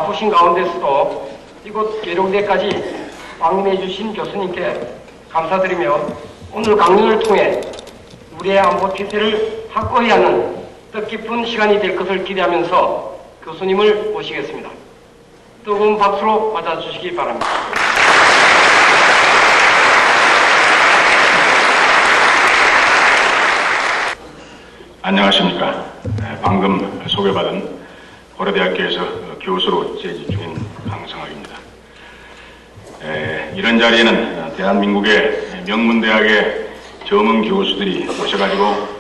바쁘신 가운데서도 이곳 계룡대까지 방문해 주신 교수님께 감사드리며 오늘 강연을 통해 우리의 안보 태세를 확고히 하는 뜻깊은 시간이 될 것을 기대하면서 교수님을 모시겠습니다. 뜨거운 박수로 맞아주시기 바랍니다. 안녕하십니까. 방금 소개받은 고려대학교에서 교수로 재직 중인 강성학입니다. 이런 자리에는 대한민국의 명문대학의 저문 교수들이 오셔가지고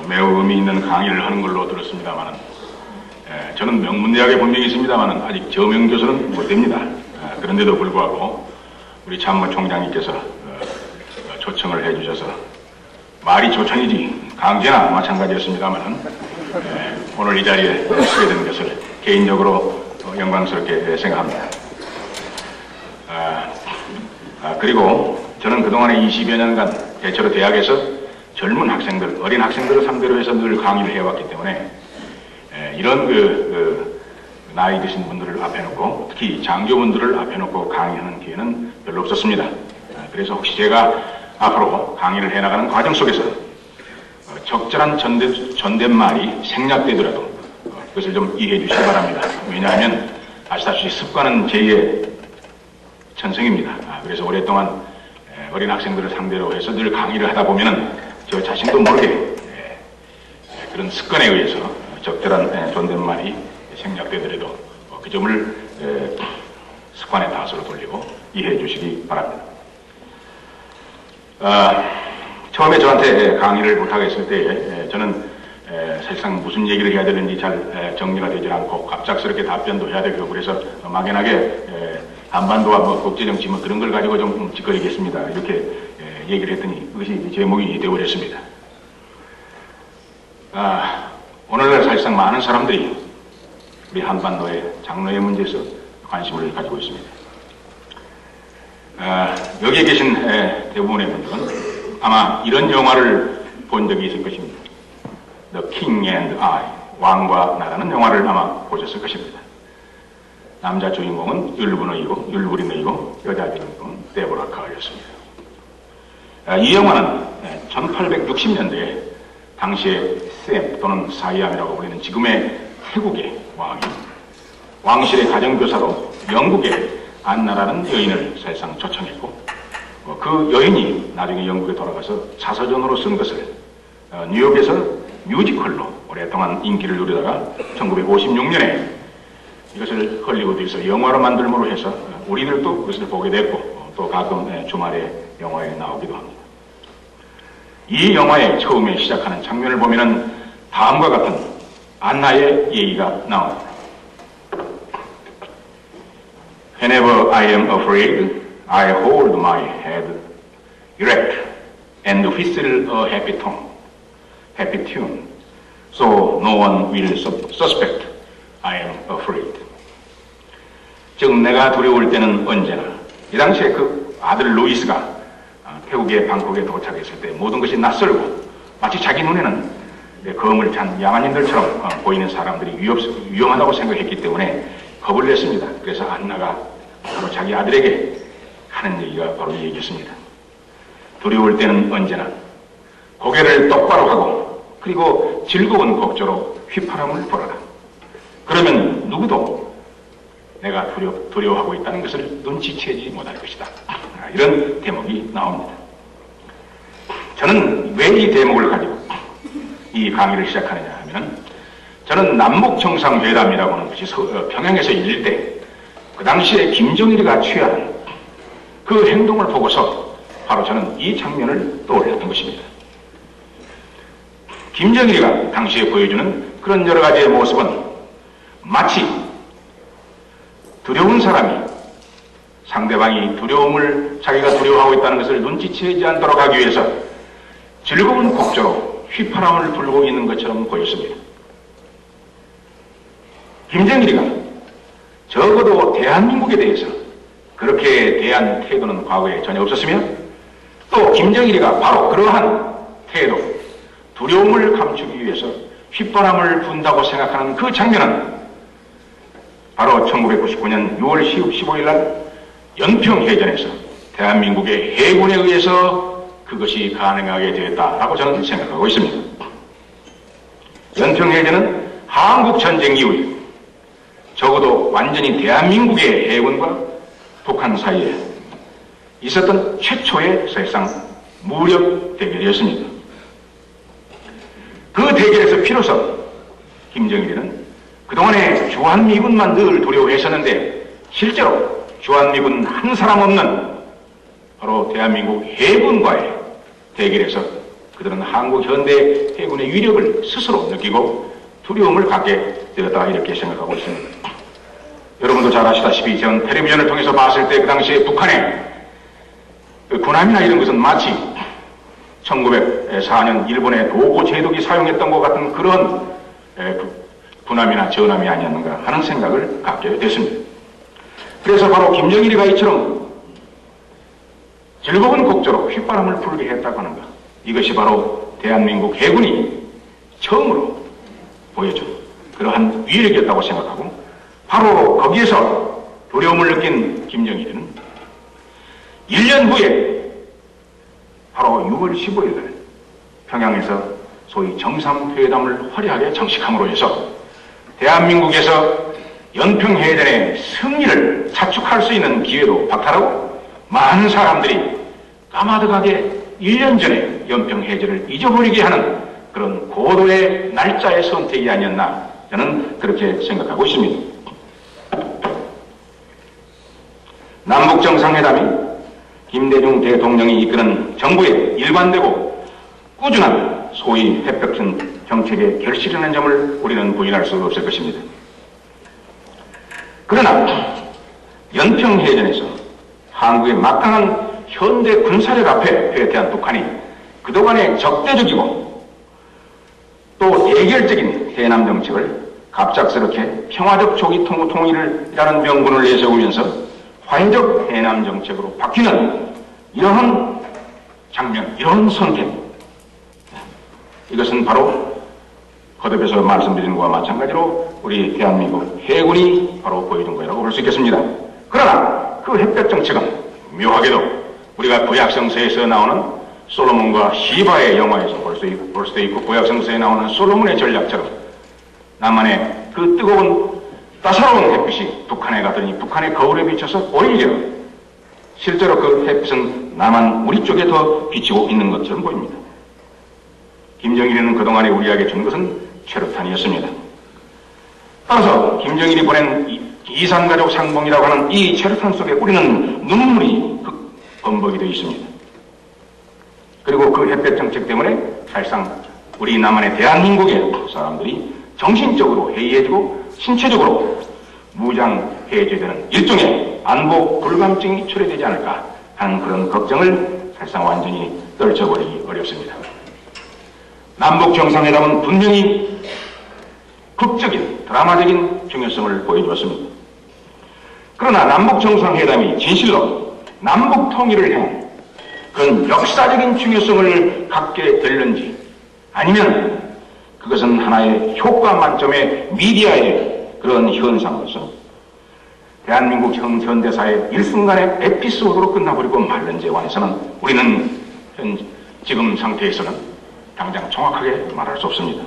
매우 의미 있는 강의를 하는 걸로 들었습니다만, 저는 명문대학에 분명히 있습니다만 아직 저명교수는 못 됩니다. 그런데도 불구하고 우리 참모총장님께서 초청을 해주셔서, 말이 초청이지 강제나 마찬가지였습니다만 오늘 이 자리에 서게 된 것을 개인적으로 영광스럽게 생각합니다. 그리고 저는 그동안의 20여 년간 대체로 대학에서 젊은 학생들, 어린 학생들을 상대로 해서 늘 강의를 해왔기 때문에 이런 나이 드신 분들을 앞에 놓고, 특히 장교분들을 앞에 놓고 강의하는 기회는 별로 없었습니다. 그래서 혹시 제가 앞으로 강의를 해나가는 과정 속에서 적절한 존댓말이 생략되더라도 그것을 좀 이해해 주시기 바랍니다. 왜냐하면 아시다시피 습관은 제2의 천성입니다. 그래서 오랫동안 어린 학생들을 상대로 해서 늘 강의를 하다 보면은 저 자신도 모르게 그런 습관에 의해서 적절한 존댓말이 생략되더라도 그 점을 습관의 탓으로 돌리고 이해해 주시기 바랍니다. 처음에 저한테 강의를 부탁했을 때 저는 사실상 무슨 얘기를 해야 되는지 잘 정리가 되지 않고 갑작스럽게 답변도 해야 되고, 그래서 막연하게 한반도와 국제정치 그런 걸 가지고 좀 짓거리겠습니다, 이렇게 얘기를 했더니 그것이 제목이 되어버렸습니다. 오늘날 사실상 많은 사람들이 우리 한반도의 장로의 문제에서 관심을 가지고 있습니다. 여기에 계신 대부분의 분들은 아마 이런 영화를 본 적이 있을 것입니다. The King and I, 왕과 나라는 영화를 아마 보셨을 것입니다. 남자 주인공은 율브린이고 여자 주인공은 데보라 카였습니다. 이 영화는 1860년대에 당시에 샘 또는 사이암이라고 불리는 지금의 태국의 왕실의 가정교사로 영국의 안나라는 여인을 사실상 초청했고, 그 여인이 나중에 영국에 돌아가서 자서전으로 쓴 것을 뉴욕에서 뮤지컬로 오랫동안 인기를 누리다가 1956년에 이것을 헐리우드에서 영화로 만들므로 해서 우리들도 그것을 보게 됐고, 또 가끔 주말에 영화에 나오기도 합니다. 이 영화의 처음에 시작하는 장면을 보면은 다음과 같은 안나의 얘기가 나옵니다. Whenever I am afraid, I hold my head erect and whistle a happy tune, so no one will suspect I am afraid. 즉, 내가 두려울 때는 언제나, 이 당시에 그 아들 루이스가 태국의 방콕에 도착했을 때 모든 것이 낯설고 마치 자기 눈에는 검을 찬 야만인들처럼 보이는 사람들이 위험하다고 생각했기 때문에 겁을 냈습니다. 그래서 안나가 바로 자기 아들에게 하는 얘기가 바로 이 얘기였습니다. 두려울 때는 언제나 고개를 똑바로 하고 그리고 즐거운 곡조로 휘파람을 불어라. 그러면 누구도 내가 두려워하고 있다는 것을 눈치채지 못할 것이다. 이런 대목이 나옵니다. 저는 왜 이 대목을 가지고 이 강의를 시작하느냐 하면, 저는 남북정상회담이라고 하는 것이 평양에서 열릴 때 그 당시에 김정일이가 취한 그 행동을 보고서 바로 저는 이 장면을 떠올렸던 것입니다. 김정일이가 당시에 보여주는 그런 여러 가지의 모습은 마치 두려운 사람이 상대방이 자기가 두려워하고 있다는 것을 눈치채지 않도록 하기 위해서 즐거운 곡조로 휘파람을 불고 있는 것처럼 보였습니다. 김정일이가 적어도 대한민국에 대해서 그렇게 대한 태도는 과거에 전혀 없었으며, 또 김정일이가 바로 그러한 태도, 두려움을 감추기 위해서 휘바람을 분다고 생각하는 그 장면은 바로 1999년 6월 15일 날 연평해전에서 대한민국의 해군에 의해서 그것이 가능하게 되었다라고 저는 생각하고 있습니다. 연평해전은 한국전쟁 이후에 적어도 완전히 대한민국의 해군과 북한 사이에 있었던 최초의 사실상 무력 대결이었습니다. 그 대결에서 비로소 김정일은 그동안에 주한미군만 늘 두려워했었는데 실제로 주한미군 한 사람 없는 바로 대한민국 해군과의 대결에서 그들은 한국 현대 해군의 위력을 스스로 느끼고 두려움을 갖게 되었다 이렇게 생각하고 있습니다. 여러분도 잘 아시다시피 전 텔레비전을 통해서 봤을 때 그 당시에 북한의 그 군함이나 이런 것은 마치 1904년 일본의 도고 제독이 사용했던 것 같은 그런 군함이나 전함이 아니었는가 하는 생각을 갖게 됐습니다. 그래서 바로 김정일이가 이처럼 즐거운 곡조로 휘바람을 불게 했다고 하는 것, 이것이 바로 대한민국 해군이 처음으로 보여준 그러한 위력이었다고 생각하고, 바로 거기에서 두려움을 느낀 김정일은 1년 후에 바로 6월 15일 날 평양에서 소위 정상회담을 화려하게 장식함으로 해서 대한민국에서 연평해전의 승리를 자축할 수 있는 기회도 박탈하고 많은 사람들이 까마득하게 1년 전에 연평해전을 잊어버리게 하는 그런 고도의 날짜의 선택이 아니었나 저는 그렇게 생각하고 있습니다. 남북정상회담이 김대중 대통령이 이끄는 정부의 일관되고 꾸준한 소위 회복형 정책의 결실이라는 점을 우리는 부인할 수 없을 것입니다. 그러나 연평해전에서 한국의 막강한 현대 군사력 앞에 패퇴한 북한이 그동안의 적대적이고 또 예결적인 해남 정책을 갑작스럽게 평화적 조기 통일이라는 명분을 내세우면서 화해적 해남 정책으로 바뀌는 이러한 장면, 이런 선택, 이것은 바로 거듭해서 말씀드리는 것과 마찬가지로 우리 대한민국 해군이 바로 보여준 거라고 볼 수 있겠습니다. 그러나 그 햇볕 정책은 묘하게도 우리가 구약성서에서 나오는 솔로몬과 시바의 영화에서 볼 수도 있고 구약성서에 나오는 솔로몬의 전략처럼 남한의 그 뜨거운 따사로운 햇빛이 북한에 가더니 북한의 거울에 비쳐서 오히려 실제로 그 햇빛은 남한 우리 쪽에 더 비치고 있는 것처럼 보입니다. 김정일이는 그동안에 우리에게 준 것은 최루탄이었습니다. 따라서 김정일이 보낸 이산가족 상봉이라고 하는 이 최루탄 속에 우리는 눈물이 범벅이 되어 있습니다. 그리고 그 햇볕 정책 때문에 사실상 우리 남한의 대한민국의 사람들이 정신적으로 해이해지고 신체적으로 무장해제되는 일종의 안보 불감증이 초래되지 않을까 하는 그런 걱정을 사실상 완전히 떨쳐버리기 어렵습니다. 남북 정상회담은 분명히 극적인 드라마적인 중요성을 보여주었습니다. 그러나 남북 정상회담이 진실로 남북 통일을 향한 그런 역사적인 중요성을 갖게 될는지 아니면 그것은 하나의 효과 만점의 미디어의 그런 현상으로서 대한민국 현대사의 일순간의 에피소드로 끝나버리고 말는지에 관해서는 우리는 지금 상태에서는 당장 정확하게 말할 수 없습니다.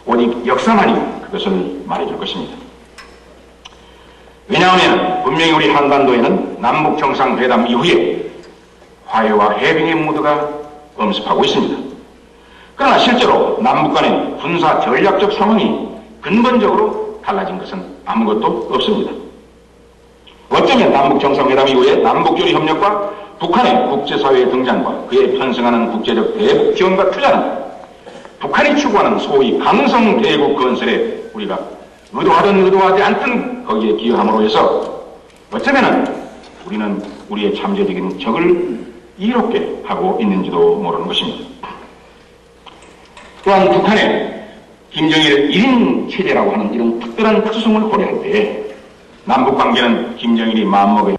오직 역사만이 그것을 말해줄 것입니다. 왜냐하면 분명히 우리 한반도에는 남북 정상회담 이후에 화해와 해빙의 무드가 엄습하고 있습니다. 그러나 실제로 남북 간의 군사 전략적 상황이 근본적으로 달라진 것은 아무것도 없습니다. 어쩌면 남북 정상회담 이후에 남북교류 협력과 북한의 국제사회의 등장과 그에 편승하는 국제적 대북 지원과 투자는 북한이 추구하는 소위 강성 대국 건설에 우리가 의도하든 의도하지 않든 거기에 기여함으로 해서 어쩌면 우리는 우리의 잠재적인 적을 이롭게 하고 있는지도 모르는 것입니다. 또한 북한의 김정일 1인 체제라고 하는 이런 특별한 특수성을 고려할 때 남북관계는 김정일이 마음먹음에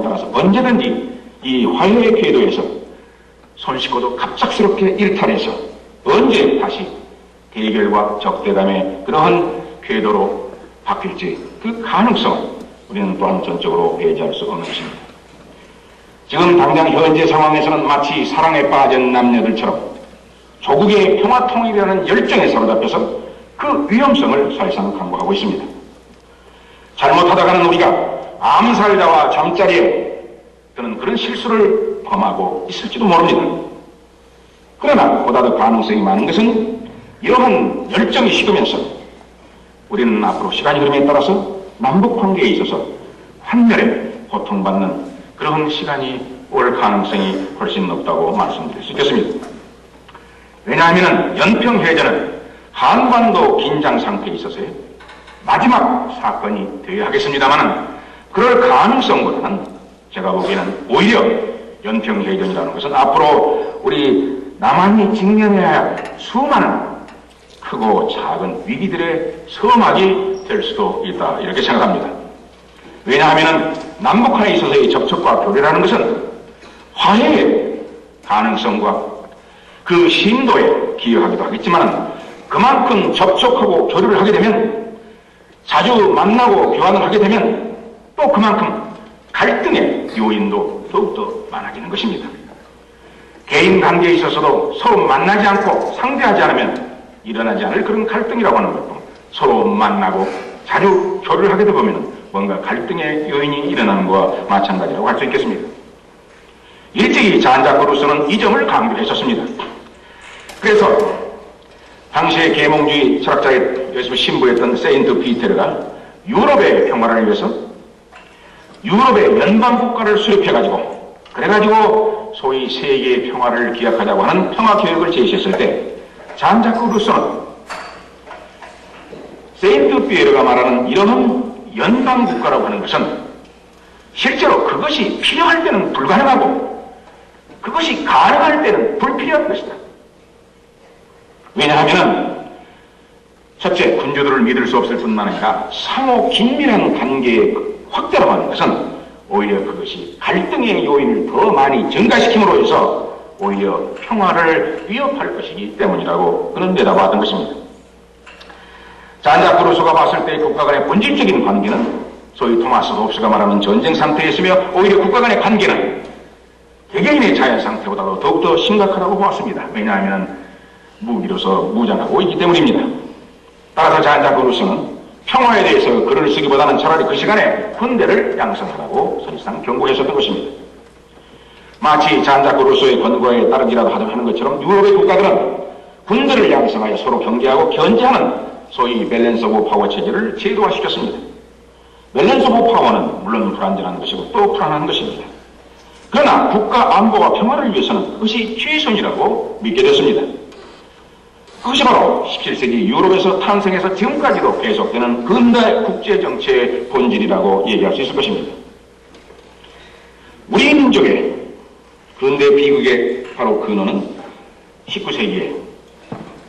따라서 언제든지 이 화해의 궤도에서 손쉽고도 갑작스럽게 일탈해서 언제 다시 대결과 적대감의 그러한 궤도로 바뀔지 그 가능성을 우리는 또한 전적으로 배제할 수 없는 것입니다. 지금 당장 현재 상황에서는 마치 사랑에 빠진 남녀들처럼 조국의 평화 통일이라는 열정에 사로잡혀서 그 위험성을 사실상 강구하고 있습니다. 잘못하다가는 우리가 암살자와 잠자리에 드는 그런 실수를 범하고 있을지도 모릅니다. 그러나 보다 더 가능성이 많은 것은 이러한 열정이 식으면서 우리는 앞으로 시간이 흐름에 따라서 남북 관계에 있어서 환멸에 고통받는 그런 시간이 올 가능성이 훨씬 높다고 말씀드릴 수 있겠습니다. 왜냐하면 연평해전은 한반도 긴장 상태에 있어서의 마지막 사건이 되어야 하겠습니다만 그럴 가능성보다는 제가 보기에는 오히려 연평해전이라는 것은 앞으로 우리 남한이 직면해야 할 수많은 크고 작은 위기들의 서막이 될 수도 있다 이렇게 생각합니다. 왜냐하면 남북한에 있어서의 접촉과 교류라는 것은 화해의 가능성과 그 심도에 기여하기도 하겠지만 그만큼 접촉하고 교류를 하게 되면 자주 만나고 교환을 하게 되면 또 그만큼 갈등의 요인도 더욱더 많아지는 것입니다. 개인 관계에 있어서도 서로 만나지 않고 상대하지 않으면 일어나지 않을 그런 갈등이라고 하는 것도 서로 만나고 자주 교류를 하게 되면 뭔가 갈등의 요인이 일어나는 것과 마찬가지라고 할 수 있겠습니다. 일찍이 잔자크루소는 이 점을 강조했었습니다. 그래서 당시의 계몽주의 철학자의 열심히 신부였던 세인트 피테르가 유럽의 평화를 위해서 유럽의 연방국가를 수립해가지고 그래가지고 소위 세계의 평화를 기약하자고 하는 평화계획을 제시했을 때 잔자크루소는 세인트 피에르가 말하는 이러한 연방국가라고 하는 것은 실제로 그것이 필요할 때는 불가능하고 그것이 가능할 때는 불필요한 것이다. 왜냐하면 첫째, 군주들을 믿을 수 없을 뿐만 아니라 상호 긴밀한 관계의 확대라고 하는 것은 오히려 그것이 갈등의 요인을 더 많이 증가시킴으로 해서 오히려 평화를 위협할 것이기 때문이라고 그는 내다봤던 것입니다. 잔자크루소가 봤을 때 국가 간의 본질적인 관계는 소위 토마스 홉스가 말하는 전쟁 상태였으며 오히려 국가 간의 관계는 개개인의 자연 상태보다도 더욱더 심각하다고 보았습니다. 왜냐하면 무기로서 무장하고 있기 때문입니다. 따라서 잔자크루소는 평화에 대해서 글을 쓰기보다는 차라리 그 시간에 군대를 양성하라고 사실상 경고했었던 것입니다. 마치 잔자크루소의 권고에 따르기라도 하는 것처럼 유럽의 국가들은 군대를 양성하여 서로 경계하고 견제하는 소위 밸런스 오브 파워 체제를 제도화시켰습니다. 밸런스 오브 파워는 물론 불안전한 것이고 또 불안한 것입니다. 그러나 국가 안보와 평화를 위해서는 그것이 최선이라고 믿게 됐습니다. 그것이 바로 17세기 유럽에서 탄생해서 지금까지도 계속되는 근대 국제정치의 본질이라고 얘기할 수 있을 것입니다. 우리 민족의 근대 비극의 바로 근원은 19세기에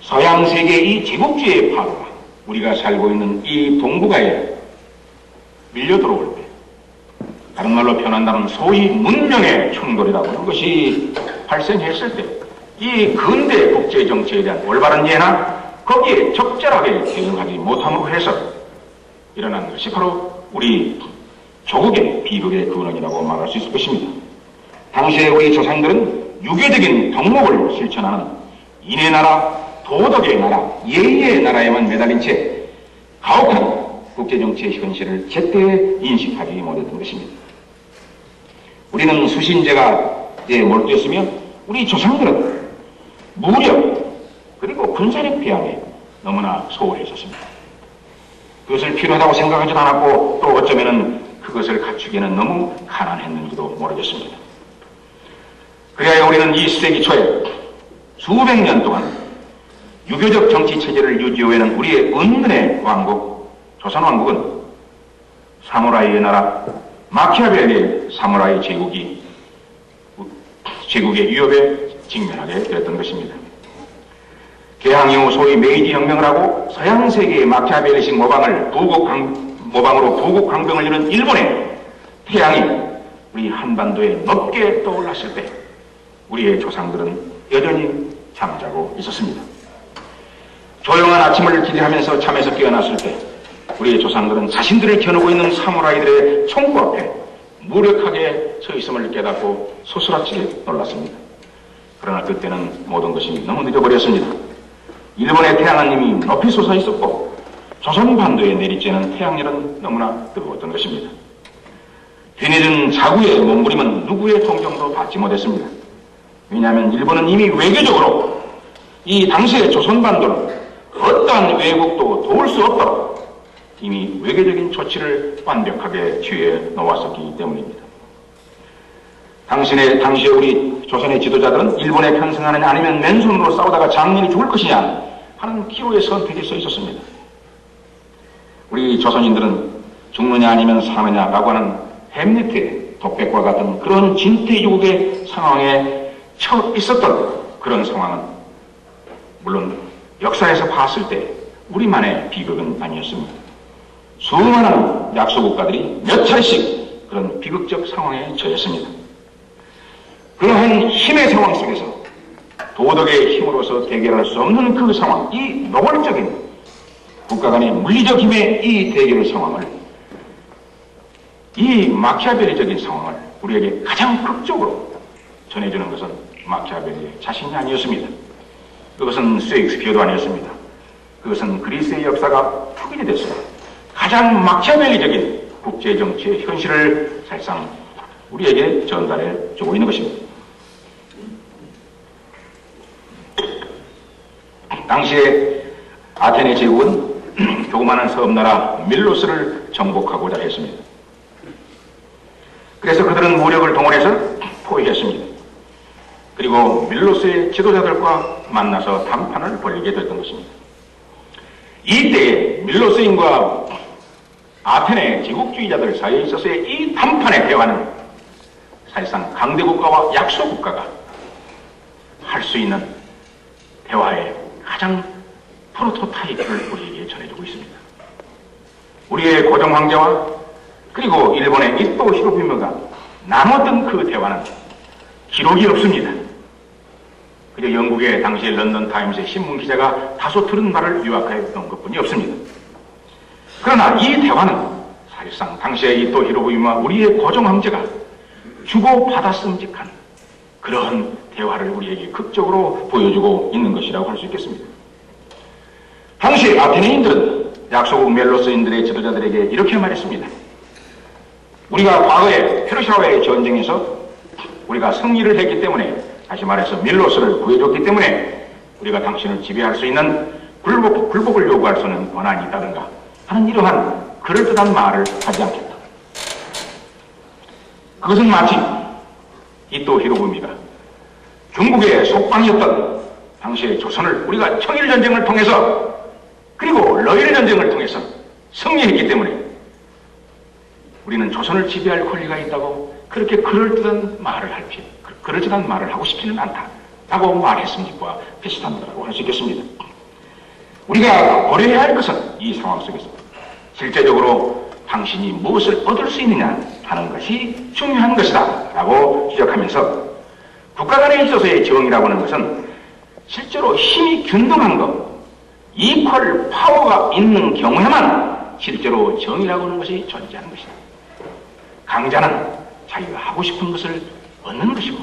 서양세계의 이 제국주의의 파도가 우리가 살고 있는 이 동북아에 밀려 들어올 때 다른 말로 표현한다면 소위 문명의 충돌이라고 하는 것이 발생했을 때 이 근대 국제정치에 대한 올바른 이해나 거기에 적절하게 대응하지 못함으로 해서 일어난 것이 바로 우리 조국의 비극의 근원이라고 말할 수 있을 것입니다. 당시에 우리 조상들은 유교적인 덕목을 실천하는 인의 나라, 도덕의 나라, 예의의 나라에만 매달린 채 가혹한 국제정치의 현실을 제때 인식하지 못했던 것입니다. 우리는 수신제가에 몰두했으며 우리 조상들은 무력 그리고 군사력 배양에 너무나 소홀했었습니다. 그것을 필요하다고 생각하지도 않았고 또 어쩌면 그것을 갖추기에는 너무 가난했는지도 모르겠습니다. 그래야 우리는 20세기 초에 수백 년 동안 유교적 정치 체제를 유지해오는 우리의 은근의 왕국 조선왕국은 사무라이의 나라 마키아벨리의 사무라이 제국의 위협에 직면하게 되었던 것입니다. 개항 이후 소위 메이지 혁명을 하고 서양 세계의 마키아벨리식 모방으로 부국 강병을 이룬 일본의 태양이 우리 한반도에 높게 떠올랐을 때 우리의 조상들은 여전히 잠자고 있었습니다. 조용한 아침을 기대하면서 잠에서 깨어났을 때 우리의 조상들은 자신들을 겨누고 있는 사무라이들의 총구 앞에 무력하게 서 있음을 깨닫고 소스라치게 놀랐습니다. 그러나 그때는 모든 것이 너무 늦어버렸습니다. 일본의 태양은 이미 높이 솟아 있었고 조선 반도에 내리쬐는 태양열은 너무나 뜨거웠던 것입니다. 뒤늦은 자구의 몸부림은 누구의 동정도 받지 못했습니다. 왜냐하면 일본은 이미 외교적으로 이 당시의 조선 반도는 어떠한 왜곡도 도울 수 없도록 이미 외교적인 조치를 완벽하게 취해 놓았었기 때문입니다. 당시에 우리 조선의 지도자들은 일본에 편승하느냐 아니면 맨손으로 싸우다가 장년이 죽을 것이냐 하는 기로의 선택에 서 있었습니다. 우리 조선인들은 죽느냐 아니면 사느냐라고 하는 햄릿의 독백과 같은 그런 진퇴유곡의 상황에 처해 있었던 그런 상황은 물론 역사에서 봤을 때 우리만의 비극은 아니었습니다. 수많은 약소국가들이 몇 차례씩 그런 비극적 상황에 처했습니다. 그러한 힘의 상황 속에서 도덕의 힘으로서 대결할 수 없는 그 상황, 이 노골적인 국가 간의 물리적 힘의 이 대결 상황을, 이 마키아벨리적인 상황을 우리에게 가장 극적으로 전해주는 것은 마키아벨리의 자신이 아니었습니다. 그것은 셰익스피어도 아니었습니다. 그것은 그리스의 역사가 푸근이 됐어요. 가장 마키아벨리적인 국제정치의 현실을 사실상 우리에게 전달해 주고 있는 것입니다. 당시에 아테네 제국은 조그마한 섬나라 밀로스를 정복하고자 했습니다. 그래서 그들은 무력을 동원해서 포위했습니다. 그리고 밀로스의 지도자들과 만나서談판을 벌이게 됐던 것입니다. 이때에 밀로스인과 아테네 제국주의자들 사이에 있어서의 이談판의 대화는 사실상 강대국가와 약소국가가 할 수 있는 대화의 가장 프로토타입을 우리에게 전해주고 있습니다. 우리의 고종 황제와 그리고 일본의 이토 히로부미가 나눴던 그 대화는 기록이 없습니다. 그저 영국의 당시 런던 타임스의 신문 기자가 다소 들은 말을 요약했던 것뿐이 없습니다. 그러나 이 대화는 사실상 당시의 이토 히로부미와 우리의 고종 황제가 주고받았음직한 그러한 대화를 우리에게 극적으로 보여주고 있는 것이라고 할 수 있겠습니다. 당시 아테네인들은 약소국 멜로스인들의 지도자들에게 이렇게 말했습니다. 우리가 과거에 페르시아와의 전쟁에서 우리가 승리를 했기 때문에, 다시 말해서 밀로스를 구해줬기 때문에 우리가 당신을 지배할 수 있는 굴복을 요구할 수는 권한이 있다든가 하는 이러한 그럴듯한 말을 하지 않겠다. 그것은 마치 이토 히로부미가 중국의 속방이었던 당시의 조선을 우리가 청일전쟁을 통해서 그리고 러일전쟁을 통해서 승리했기 때문에 우리는 조선을 지배할 권리가 있다고 그렇게 그럴듯한 말을 하고 싶지는 않다라고 말했음직과 비슷합니다라고 할 수 있겠습니다. 우리가 고려해야 할 것은 이 상황 속에서 실제적으로 당신이 무엇을 얻을 수 있느냐 하는 것이 중요한 것이다 라고 지적하면서 국가 간에 있어서의 정의라고 하는 것은 실제로 힘이 균등한 것, 이퀄 파워가 있는 경우에만 실제로 정의라고 하는 것이 존재하는 것이다. 강자는 자기가 하고 싶은 것을 얻는 것이고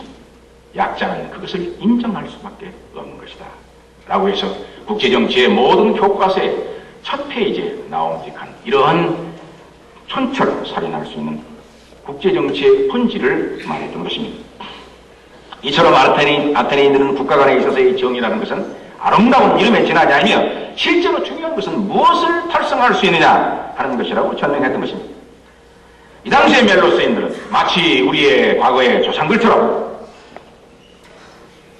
약자는 그것을 인정할 수밖에 없는 것이다 라고 해서 국제정치의 모든 교과서의 첫 페이지에 나옴직한 이러한 촌철살인할 수 있는 국제정치의 본질을 말했던 것입니다. 이처럼 아테네인들은 국가 간에 있어서의 정의라는 것은 아름다운 이름에 지나지 않으며 실제로 중요한 것은 무엇을 달성할 수 있느냐 하는 것이라고 전명했던 것입니다. 이 당시의 멜로스인들은 마치 우리의 과거의 조상들처럼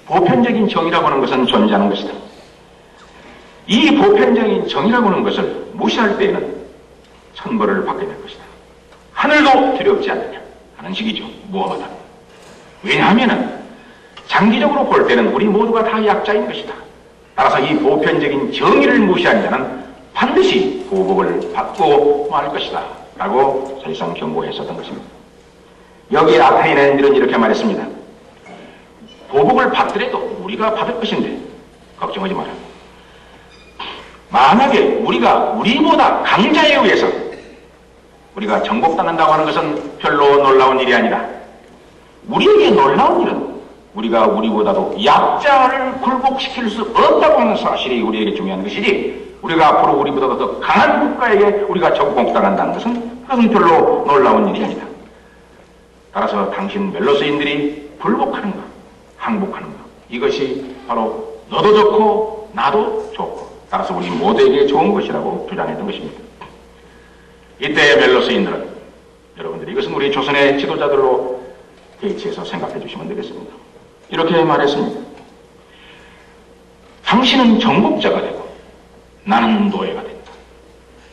보편적인 정의라고 하는 것은 존재하는 것이다. 이 보편적인 정의라고 하는 것을 무시할 때에는 천벌을 받게 될 것이다. 하늘도 두렵지 않느냐 하는 식이죠. 무엇보다. 왜냐하면 장기적으로 볼 때는 우리 모두가 다 약자인 것이다. 따라서 이 보편적인 정의를 무시한 자는 반드시 보복을 받고 말 것이다 라고 사실상 경고했었던 것입니다. 여기에 아테네인들은 이렇게 말했습니다. 보복을 받더라도 우리가 받을 것인데 걱정하지 마라. 만약에 우리가 우리보다 강자에 의해서 우리가 정복당한다고 하는 것은 별로 놀라운 일이 아니라 우리에게 놀라운 일은 우리가 우리보다도 약자를 굴복시킬 수 없다고 하는 사실이 우리에게 중요한 것이지, 우리가 앞으로 우리보다 더 강한 국가에게 우리가 정복당한다는 것은 그것은 별로 놀라운 일이 아니다. 따라서 당신 멜로스인들이 굴복하는 것, 항복하는 것, 이것이 바로 너도 좋고 나도 좋고 따라서 우리 모두에게 좋은 것이라고 주장했던 것입니다. 이때 멜로스인들은, 여러분들이 이것은 우리 조선의 지도자들로 대치해서 생각해 주시면 되겠습니다. 이렇게 말했습니다. 당신은 정복자가 되고 나는 노예가 된다.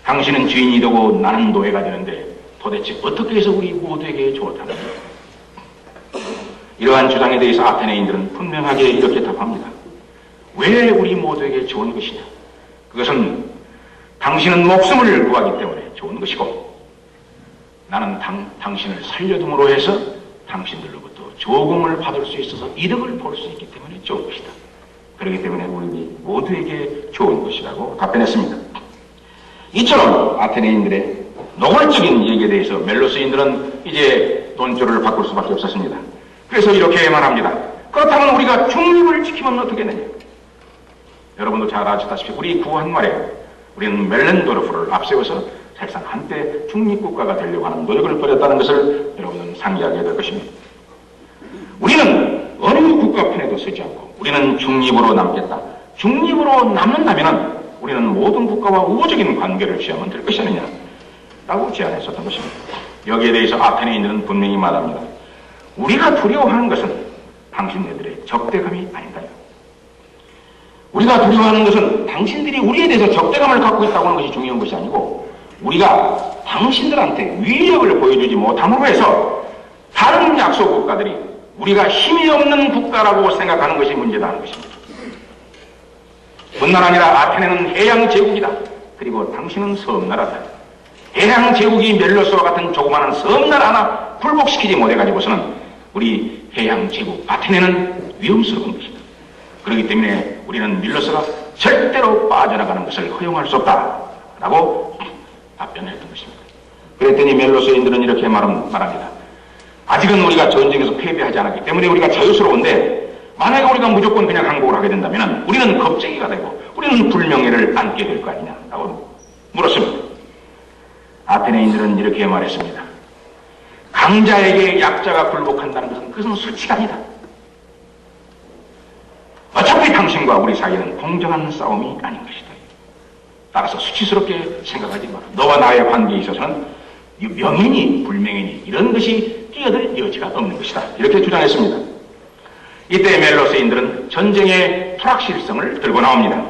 당신은 주인이 되고 나는 노예가 되는데 도대체 어떻게 해서 우리 모두에게 좋다는 거예요? 이러한 주장에 대해서 아테네인들은 분명하게 이렇게 답합니다. 왜 우리 모두에게 좋은 것이냐? 그것은 당신은 목숨을 구하기 때문에 좋은 것이고 나는 당신을 살려둠으로 해서 당신들로부터 조공을 받을 수 있어서 이득을 볼 수 있기 때문에 좋은 것이다. 그렇기 때문에 우리 모두에게 좋은 것이라고 답변했습니다. 이처럼 아테네인들의 노골적인 얘기에 대해서 멜로스인들은 이제 논조를 바꿀 수밖에 없었습니다. 그래서 이렇게 말합니다. 그렇다면 우리가 중립을 지키면 어떻게 되냐? 여러분도 잘 아시다시피 우리 구한 말에 우리는 멜렌도르프를 앞세워서 사실상 한때 중립국가가 되려고 하는 노력을 벌였다는 것을 여러분은 상기하게 될 것입니다. 우리는 어느 국가편에도 서지 않고 우리는 중립으로 남겠다. 중립으로 남는다면 우리는 모든 국가와 우호적인 관계를 취하면 될 것이 아니냐 라고 제안했었던 것입니다. 여기에 대해서 아테네인들은 분명히 말합니다. 우리가 두려워하는 것은 당신네들의 적대감이 아니다. 우리가 두려워하는 것은 당신들이 우리에 대해서 적대감을 갖고 있다고 하는 것이 중요한 것이 아니고 우리가 당신들한테 위력을 보여주지 못함으로 해서 다른 약소 국가들이 우리가 힘이 없는 국가라고 생각하는 것이 문제다 하는 것입니다. 뿐만 아니라 아테네는 해양 제국이다. 그리고 당신은 섬나라다. 해양 제국이 멜로스와 같은 조그마한 섬나라 하나 굴복시키지 못해가지고서는 우리 해양 제국 아테네는 위험스러운 것이다. 그렇기 때문에 우리는 멜로스가 절대로 빠져나가는 것을 허용할 수 없다라고 답변했던 것입니다. 그랬더니 멜로스인들은 이렇게 말합니다. 아직은 우리가 전쟁에서 패배하지 않았기 때문에 우리가 자유스러운데 만약에 우리가 무조건 그냥 항복을 하게 된다면 우리는 겁쟁이가 되고 우리는 불명예를 안게 될 거 아니냐라고 물었습니다. 아테네인들은 이렇게 말했습니다. 강자에게 약자가 굴복한다는 것은 그것은 수치가 아니다. 어차피 당신과 우리 사이에는 공정한 싸움이 아닌 것이다. 따라서 수치스럽게 생각하지 마라. 너와 나의 관계에 있어서는 명예니 불명예니 이런 것이 뛰어들 여지가 없는 것이다. 이렇게 주장했습니다. 이때 멜로스인들은 전쟁의 불확실성을 들고 나옵니다.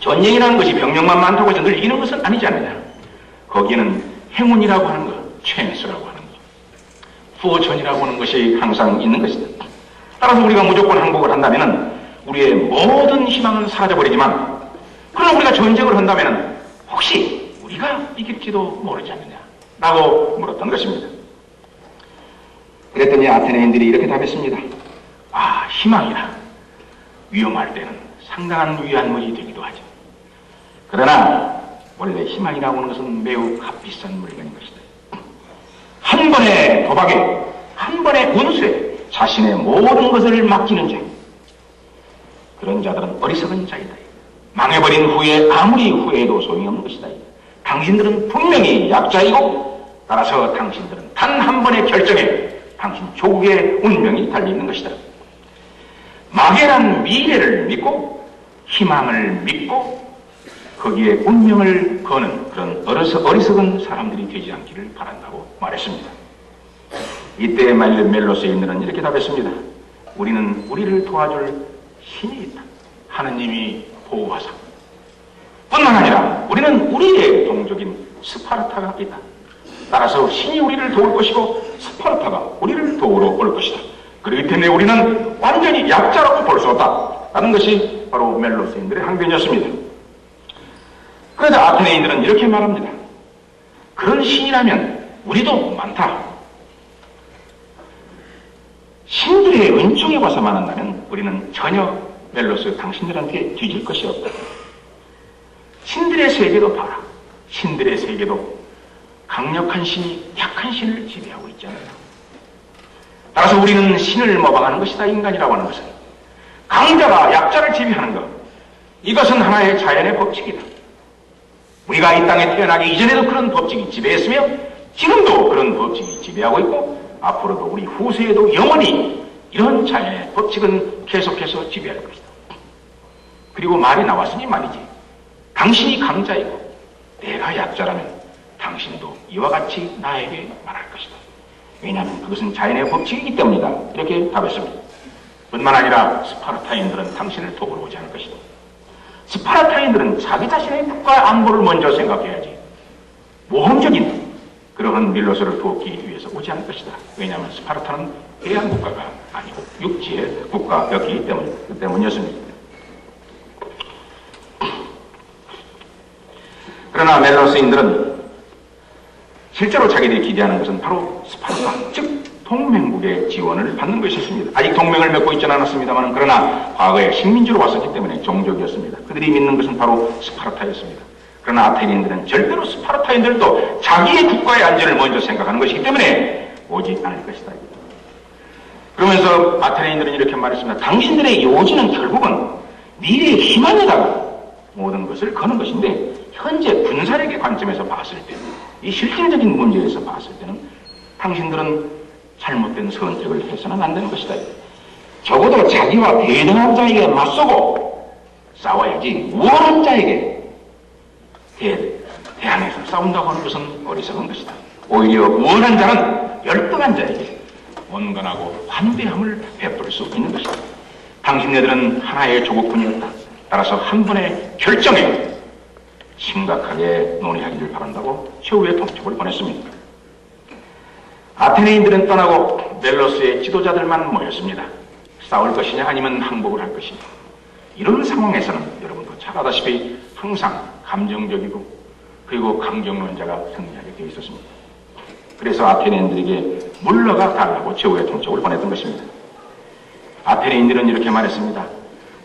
전쟁이라는 것이 병력만 많다고 해서 늘 이기는 것은 아니지 않느냐. 거기에는 행운이라고 하는 것, 찬스라고 하는 것, 포천이라고 하는 것이 항상 있는 것이다. 따라서 우리가 무조건 항복을 한다면 우리의 모든 희망은 사라져버리지만 그러나 우리가 전쟁을 한다면 혹시 우리가 이길지도 모르지 않느냐 라고 물었던 것입니다. 그랬더니 아테네인들이 이렇게 답했습니다. 아, 희망이라 위험할 때는 상당한 위안물이 되기도 하죠. 그러나 원래 희망이라고 하는 것은 매우 값비싼 물건인 것이다. 한 번의 도박에 한 번의 운수에 자신의 모든 것을 맡기는 자, 그런 자들은 어리석은 자이다. 망해버린 후에 아무리 후회해도 소용이 없는 것이다. 당신들은 분명히 약자이고 따라서 당신들은 단 한 번의 결정에 당신 조국의 운명이 달려있는 것이다. 막연한 미래를 믿고 희망을 믿고 거기에 운명을 거는 그런 어리석은 사람들이 되지 않기를 바란다고 말했습니다. 이때 멜로스인들은 이렇게 답했습니다. 우리는 우리를 도와줄 신이 있다. 하느님이 보호하사. 뿐만 아니라 우리는 우리의 동족인 스파르타가 있다. 따라서 신이 우리를 도울 것이고 스파르타가 우리를 도우러 올 것이다. 그렇기 때문에 우리는 완전히 약자라고 볼 수 없다. 라는 것이 바로 멜로스인들의 항변이었습니다. 그래서 아테네인들은 이렇게 말합니다. 그런 신이라면 우리도 많다. 신들의 은총에 와서만 한다면 우리는 전혀 멜로스 당신들한테 뒤질 것이 없다. 신들의 세계도 봐라. 신들의 세계도 강력한 신이 약한 신을 지배하고 있잖아요. 따라서 우리는 신을 모방하는 것이다. 인간이라고 하는 것은 강자가 약자를 지배하는 것, 이것은 하나의 자연의 법칙이다. 우리가 이 땅에 태어나기 이전에도 그런 법칙이 지배했으며 지금도 그런 법칙이 지배하고 있고 앞으로도 우리 후세에도 영원히 이런 자연의 법칙은 계속해서 지배할 것이다. 그리고 말이 나왔으니 말이지. 당신이 강자이고 내가 약자라면 당신도 이와 같이 나에게 말할 것이다. 왜냐하면 그것은 자연의 법칙이기 때문이다. 이렇게 답했습니다. 뿐만 아니라 스파르타인들은 당신을 도우러 오지 않을 것이다. 스파르타인들은 자기 자신의 국가 안보를 먼저 생각해야지 모험적인 그러한 밀로스를 돕기 위해서 오지 않을 것이다. 왜냐하면 스파르타는 해양 국가가 아니고 육지의 국가였기 때문이었습니다. 그러나 멜로스인들은 실제로 자기들이 기대하는 것은 바로 스파르타, 즉 동맹국의 지원을 받는 것이었습니다. 아직 동맹을 맺고 있지는 않았습니다만 그러나 과거에 식민지로 왔었기 때문에 종족이었습니다. 그들이 믿는 것은 바로 스파르타였습니다. 그러나 아테네인들은 절대로 스파르타인들도 자기의 국가의 안전을 먼저 생각하는 것이기 때문에 오지 않을 것이다. 그러면서 아테네인들은 이렇게 말했습니다. 당신들의 요지는 결국은 미래의 희망에다가 모든 것을 거는 것인데 현재 군사력의 관점에서 봤을 때, 이 실질적인 문제에서 봤을 때는 당신들은 잘못된 선택을 해서는 안 되는 것이다. 적어도 자기와 대등한 자에게 맞서고 싸워야지 우월한 자에게 대항해서 싸운다고 하는 것은 어리석은 것이다. 오히려 우월한 자는 열등한 자에게 온건하고 환대함을 베풀 수 있는 것이다. 당신네들은 하나의 조국군이었다. 따라서 한 번의 결정에 심각하게 논의하기를 바란다고 최후의 통첩을 보냈습니다. 아테네인들은 떠나고 멜로스의 지도자들만 모였습니다. 싸울 것이냐 아니면 항복을 할 것이냐. 이런 상황에서는 여러분도 잘 아다시피 항상 감정적이고 그리고 강경론자가 승리하게 되어 있었습니다. 그래서 아테네인들에게 물러가 달라고 최후의 통첩을 보냈던 것입니다. 아테네인들은 이렇게 말했습니다.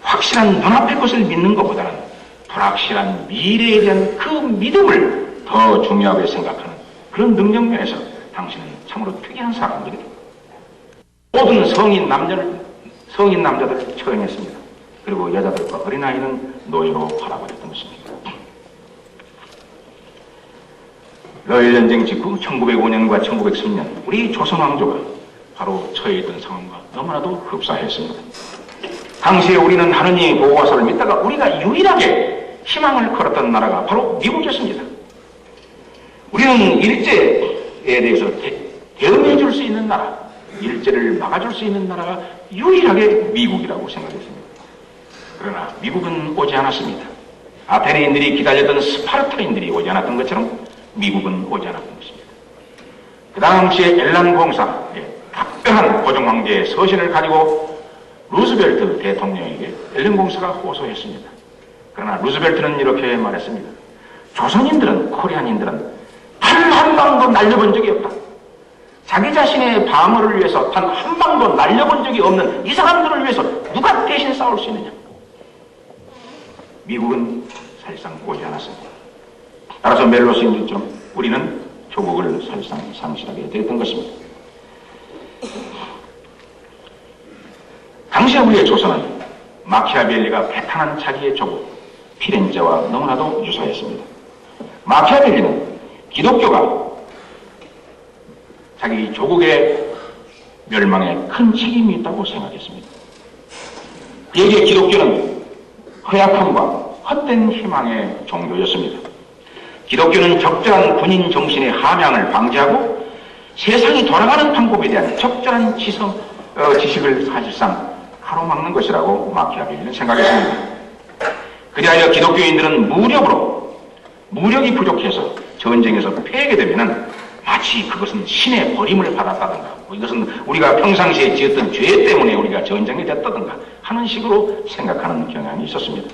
확실한 눈앞의 것을 믿는 것보다는 불확실한 미래에 대한 그 믿음을 더 중요하게 생각하는 그런 능력 면에서 당신은 참으로 특이한 사람들이다. 모든 성인 남자들을 처형했습니다. 그리고 여자들과 어린아이는 노예로 팔아버렸던 것입니다. 러일 전쟁 직후 1905년과 1910년 우리 조선 왕조가 바로 처해 있던 상황과 너무나도 흡사했습니다. 당시에 우리는 하느님의 보호하사를 믿다가 우리가 유일하게 희망을 걸었던 나라가 바로 미국이었습니다. 우리는 일제에 대해서 대응해 줄 수 있는 나라, 일제를 막아줄 수 있는 나라가 유일하게 미국이라고 생각했습니다. 그러나 미국은 오지 않았습니다. 아테네인들이 기다렸던 스파르타인들이 오지 않았던 것처럼 미국은 오지 않았던 것입니다. 그 당시에 엘란 공사의 각별한 고종황제의 서신을 가지고 루즈벨트 대통령에게 엘란 공사가 호소했습니다. 그러나 루즈벨트는 이렇게 말했습니다. 조선인들은, 코리안인들은 단 한 방도 날려본 적이 없다. 자기 자신의 방어를 위해서 단 한 방도 날려본 적이 없는 이 사람들을 위해서 누가 대신 싸울 수 있느냐. 미국은 사실상 오지 않았습니다. 따라서 멜로스인들처럼 우리는 조국을 사실상 상실하게 되었던 것입니다. 당시에 우리의 조선은 마키아벨리가 배탄한 자기의 조국 피렌체와 너무나도 유사했습니다. 마키아벨리는 기독교가 자기 조국의 멸망에 큰 책임이 있다고 생각했습니다. 그에게 기독교는 허약함과 헛된 희망의 종교였습니다. 기독교는 적절한 군인 정신의 함양을 방지하고 세상이 돌아가는 방법에 대한 적절한 지식을 사실상 가로막는 것이라고 마키아벨리는 생각했습니다. 그리하여 기독교인들은 무력이 부족해서 전쟁에서 패하게 되면은 마치 그것은 신의 버림을 받았다든가 이것은 우리가 평상시에 지었던 죄 때문에 우리가 전쟁이 됐다든가 하는 식으로 생각하는 경향이 있었습니다.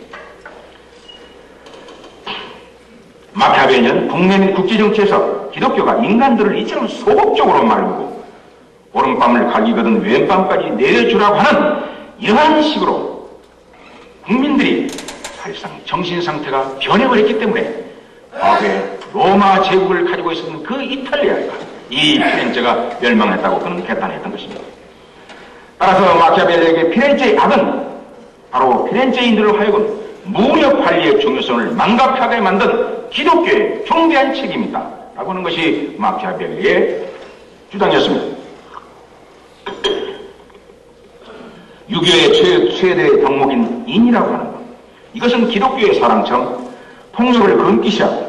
마키아벨리는 국내 및 국제정치에서 기독교가 인간들을 이처럼 소극적으로 말고 오른밤을 갈기거든 왼밤까지 내려주라고 하는 이러한 식으로 사실상 정신 상태가 변형을 했기 때문에 과거에 로마 제국을 가지고 있었던 그 이탈리아가 이 피렌체가 멸망했다고 그는 개탄했던 것입니다. 따라서 마키아벨리에게 피렌체의 악은 바로 피렌체인들을 하여금 무력 관리의 중요성을 망각하게 만든 기독교의 중대한 책임이다 라고 하는 것이 마키아벨리의 주장이었습니다. 유교의 최대 덕목인 인이라고 하는 것, 이것은 기독교의 사랑처럼 폭력을 금기시하고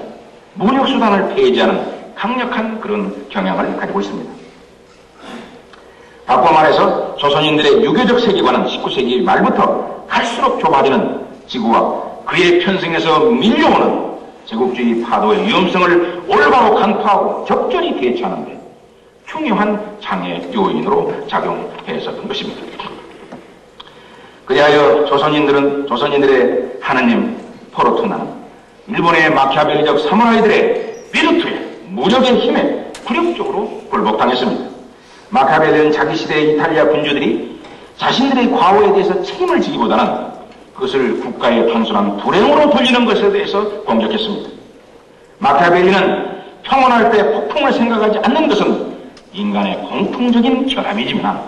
무력수단을 폐지하는 강력한 그런 경향을 가지고 있습니다. 바꿔 말해서 조선인들의 유교적 세계관은 19세기 말부터 갈수록 좁아지는 지구와 그의 편승에서 밀려오는 제국주의 파도의 위험성을 올바로 간파하고 적절히 대처하는 데 중요한 장애 요인으로 작용했었던 것입니다. 그리하여 조선인들의 하느님 포르투나는 일본의 마키아벨리적 사무라이들의 비르투에 무력의 힘에 굴욕적으로 굴복당했습니다. 마키아벨리는 자기 시대의 이탈리아 군주들이 자신들의 과오에 대해서 책임을 지기보다는 그것을 국가의 단순한 불행으로 돌리는 것에 대해서 공격했습니다. 마키아벨리는 평온할 때 폭풍을 생각하지 않는 것은 인간의 공통적인 결함이지만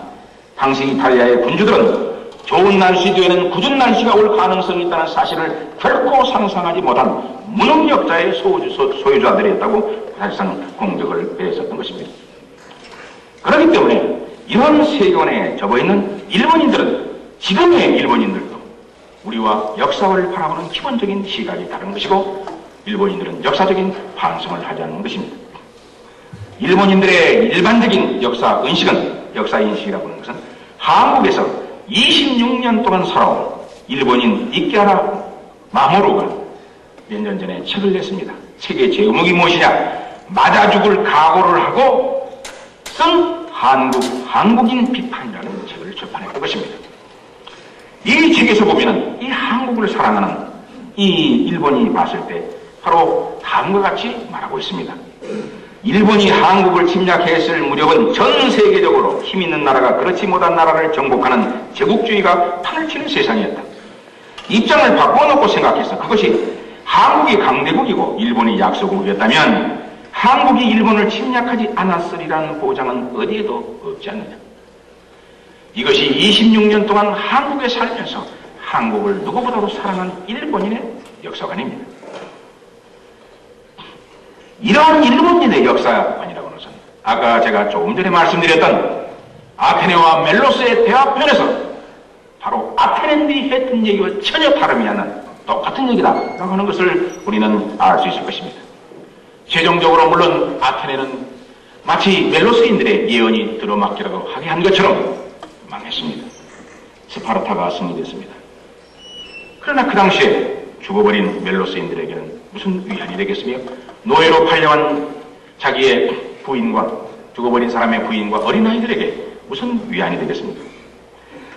당시 이탈리아의 군주들은 좋은 날씨 뒤에는 굳은 날씨가 올 가능성이 있다는 사실을 결코 상상하지 못한 무능력자의 소유자들이었다고 사실상 공격을 해했었던 것입니다. 그렇기 때문에 이런 세계관에 접어있는 일본인들은 지금의 일본인들도 우리와 역사를 바라보는 기본적인 시각이 다른 것이고 일본인들은 역사적인 반성을 하지 않는 것입니다. 일본인들의 일반적인 역사인식이라고 하는 것은 한국에서 26년 동안 살아온 일본인 이케하라 마모루가 몇 년 전에 책을 냈습니다. 책의 제목이 무엇이냐? 맞아 죽을 각오를 하고 쓴 한국인 비판이라는 책을 출판했던 것입니다. 이 책에서 보면은 이 한국을 사랑하는 이 일본이 봤을 때 바로 다음과 같이 말하고 있습니다. 일본이 한국을 침략했을 무렵은 전 세계적으로 힘 있는 나라가 그렇지 못한 나라를 정복하는 제국주의가 판을 치는 세상이었다. 입장을 바꿔놓고 생각해서 그것이 한국이 강대국이고 일본이 약소국이었다면 한국이 일본을 침략하지 않았으리라는 보장은 어디에도 없지 않느냐. 이것이 26년 동안 한국에 살면서 한국을 누구보다도 사랑한 일본인의 역사관입니다. 이러한 일본인의 역사관이라고 하는 것은 아까 제가 조금 전에 말씀드렸던 아테네와 멜로스의 대화편에서 바로 아테네인들이 했던 얘기와 전혀 다름이 않는 똑같은 얘기다라고 하는 것을 우리는 알 수 있을 것입니다. 최종적으로 물론 아테네는 마치 멜로스인들의 예언이 들어맞기라고 하게 한 것처럼 망했습니다. 스파르타가 승리됐습니다. 그러나 그 당시에 죽어버린 멜로스인들에게는 무슨 위안이 되겠으며 노예로 팔려간 자기의 부인과 죽어버린 사람의 부인과 어린아이들에게 무슨 위안이 되겠습니까?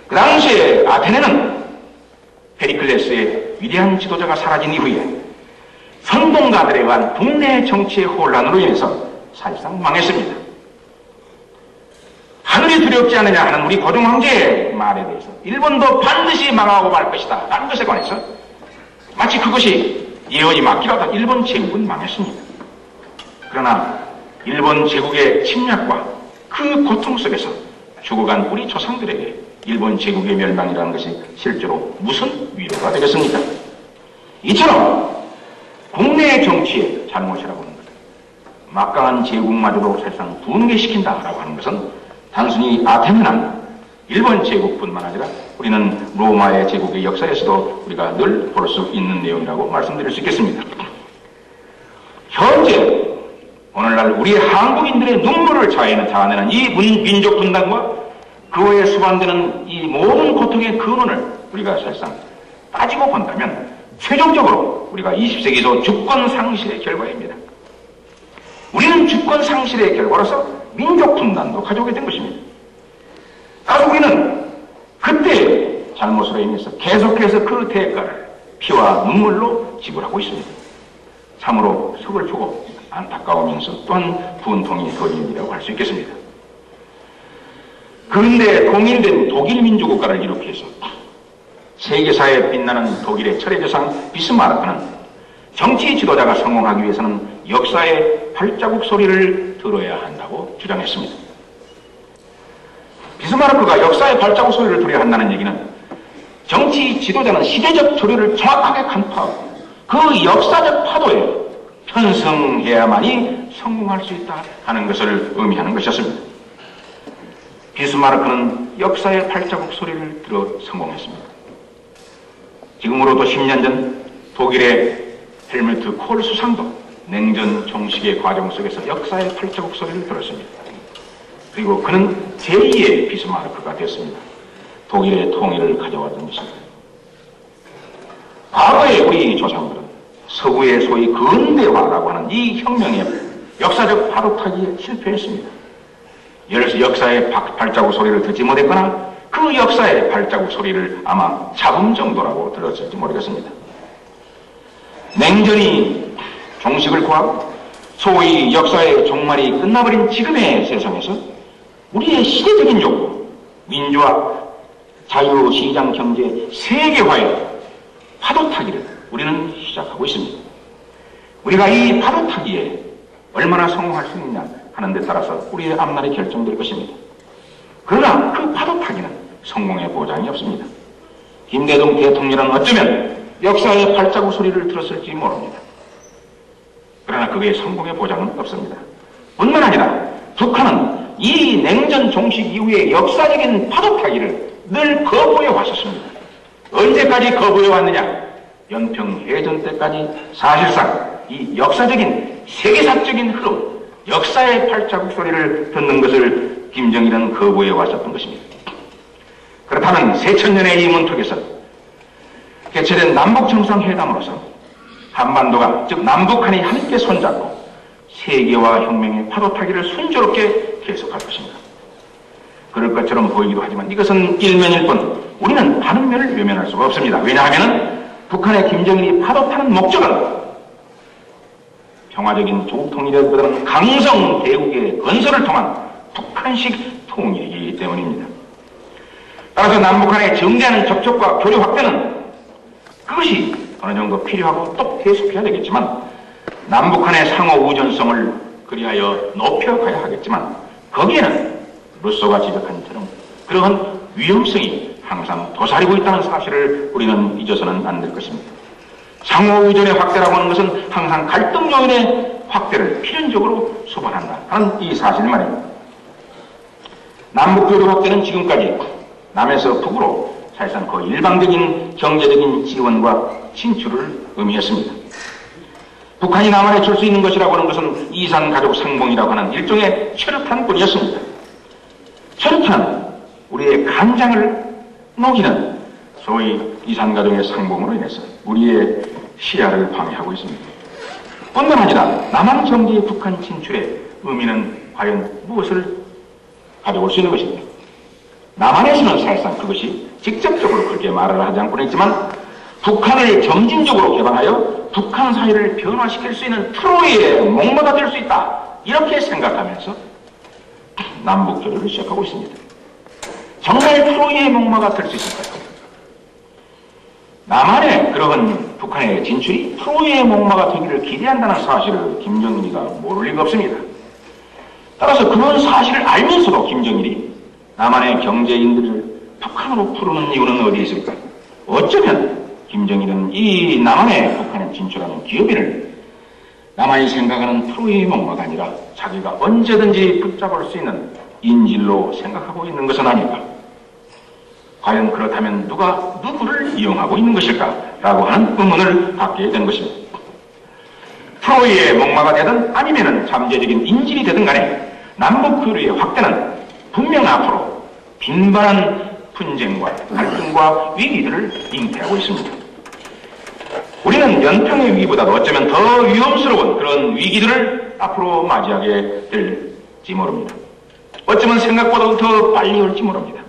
그 당시에 아테네는 페리클레스의 위대한 지도자가 사라진 이후에 선동가들에 의한 국내 정치의 혼란으로 인해서 사실상 망했습니다. 하늘이 두렵지 않느냐 하는 우리 고종 황제의 말에 대해서 일본도 반드시 망하고 말 것이다 라는 것에 관해서 마치 그것이 예언이 맞기라도 일본 제국은 망했습니다. 그러나 일본 제국의 침략과 그 고통 속에서 죽어간 우리 조상들에게 일본 제국의 멸망이라는 것이 실제로 무슨 위로가 되겠습니까? 이처럼 국내의 정치의 잘못이라고 하는 것, 막강한 제국마저도 사실상 붕괴시킨다라고 하는 것은 단순히 아테네나 일본 제국뿐만 아니라 우리는 로마의 제국의 역사에서도 우리가 늘 볼 수 있는 내용이라고 말씀드릴 수 있겠습니다. 현재 오늘날 우리 한국인들의 눈물을 자아내는 이 민족 분단과 그거에 수반되는 이 모든 고통의 근원을 우리가 사실상 따지고 본다면 최종적으로 우리가 20세기도 주권 상실의 결과입니다. 우리는 주권 상실의 결과로서 민족 분단도 가져오게 된 것입니다. 따라서 우리는 그때 잘못으로 인해서 계속해서 그 대가를 피와 눈물로 지불하고 있습니다. 참으로 서글프고 안타까우면서 또한 분통이 거린 일이라고 할 수 있겠습니다. 그런데 통일된 독일 민주국가를 이렇게 해서 세계사에 빛나는 독일의 철학조상 비스마르크는 정치 지도자가 성공하기 위해서는 역사의 발자국 소리를 들어야 한다고 주장했습니다. 비스마르크가 역사의 발자국 소리를 들어야 한다는 얘기는 정치 지도자는 시대적 조류를 정확하게 간파하고 그 역사적 파도에 편승해야만이 성공할 수 있다 하는 것을 의미하는 것이었습니다. 비스마르크는 역사의 발자국 소리를 들어 성공했습니다. 지금으로부터 10년 전 독일의 헬무트 콜 수상도 냉전 종식의 과정 속에서 역사의 발자국 소리를 들었습니다. 그리고 그는 제2의 비스마르크가 됐습니다. 독일의 통일을 가져왔던 것입니다. 과거의 우리 조상들은 서구의 소위 근대화라고 하는 이 혁명의 역사적 파도타기에 실패했습니다. 예를 들어서 역사의 발자국 소리를 듣지 못했거나 그 역사의 발자국 소리를 아마 잡음 정도라고 들었을지 모르겠습니다. 냉전이 종식을 구하고 소위 역사의 종말이 끝나버린 지금의 세상에서 우리의 시대적인 요구, 민주화, 자유, 시장, 경제, 세계화의 파도타기를 우리는 시작하고 있습니다. 우리가 이 파도타기에 얼마나 성공할 수 있느냐 하는 데 따라서 우리의 앞날이 결정될 것입니다. 그러나 그 파도타기는 성공의 보장이 없습니다. 김대중 대통령은 어쩌면 역사의 발자국 소리를 들었을지 모릅니다. 그러나 그게 성공의 보장은 없습니다. 뿐만 아니라 북한은 이 냉전 종식 이후의 역사적인 파도타기를 늘 거부해 왔었습니다. 언제까지 거부해 왔느냐? 연평해전 때까지 사실상 이 역사적인 세계사적인 흐름, 역사의 발자국 소리를 듣는 것을 김정일은 거부해 왔었던 것입니다. 그렇다면 새천년의 이 문턱에서 개최된 남북정상회담으로서 한반도가 즉 남북한이 함께 손잡고 세계화 혁명의 파도타기를 순조롭게 계속할 것입니다. 그럴 것처럼 보이기도 하지만 이것은 일면일 뿐 우리는 다른 면을 외면할 수가 없습니다. 왜냐하면 북한의 김정일이 파도 타는 목적은 평화적인 조국 통일보다는 강성 대국의 건설을 통한 북한식 통일이기 때문입니다. 따라서 남북한의 정대한 접촉과 교류 확대는 그것이 어느 정도 필요하고 또 계속해야 되겠지만 남북한의 상호 의존성을 그리하여 높여가야 하겠지만 거기에는 루소가 지적한 처럼 그러한 위험성이 항상 도사리고 있다는 사실을 우리는 잊어서는 안 될 것입니다. 상호 의존의 확대라고 하는 것은 항상 갈등 요인의 확대를 필연적으로 수반한다 하는 이 사실 말입니다. 남북교류 확대는 지금까지 남에서 북으로 사실상 그 일방적인 경제적인 지원과 진출을 의미했습니다. 북한이 남한에 줄 수 있는 것이라고 하는 것은 이산가족 상봉이라고 하는 일종의 최루탄뿐이었습니다. 최루탄은 우리의 간장을 녹이는 소위 이산가족의 상봉으로 인해서 우리의 시야를 방해하고 있습니다. 뿐만 아니라 남한 경제의 북한 진출의 의미는 과연 무엇을 가져올 수 있는 것입니까? 남한에서는 사실상 그것이 직접적으로 그렇게 말을 하지 않고는 있지만 북한을 점진적으로 개방하여 북한 사회를 변화시킬 수 있는 트로이의 목마가 될 수 있다. 이렇게 생각하면서 남북 교류를 시작하고 있습니다. 정말 트로이의 목마가 될 수 있을까요? 남한의 그러한 북한의 진출이 트로이의 목마가 되기를 기대한다는 사실을 김정일이가 모를 리가 없습니다. 따라서 그런 사실을 알면서도 김정일이 남한의 경제인들을 북한으로 부르는 이유는 어디에 있을까? 어쩌면 김정일은 이 남한의 북한에 진출하는 기업인을 남한이 생각하는 트로이의 목마가 아니라 자기가 언제든지 붙잡을 수 있는 인질로 생각하고 있는 것은 아닐까? 과연 그렇다면 누가 누구를 이용하고 있는 것일까? 라고 하는 의문을 갖게 된 것입니다. 트로이의 목마가 되든 아니면 잠재적인 인질이 되든 간에 남북 교류의 확대는 분명 앞으로 빈번한 분쟁과 갈등과 위기들을 잉태하고 있습니다. 우리는 연평의 위기보다도 어쩌면 더 위험스러운 그런 위기들을 앞으로 맞이하게 될지 모릅니다. 어쩌면 생각보다 더 빨리 올지 모릅니다.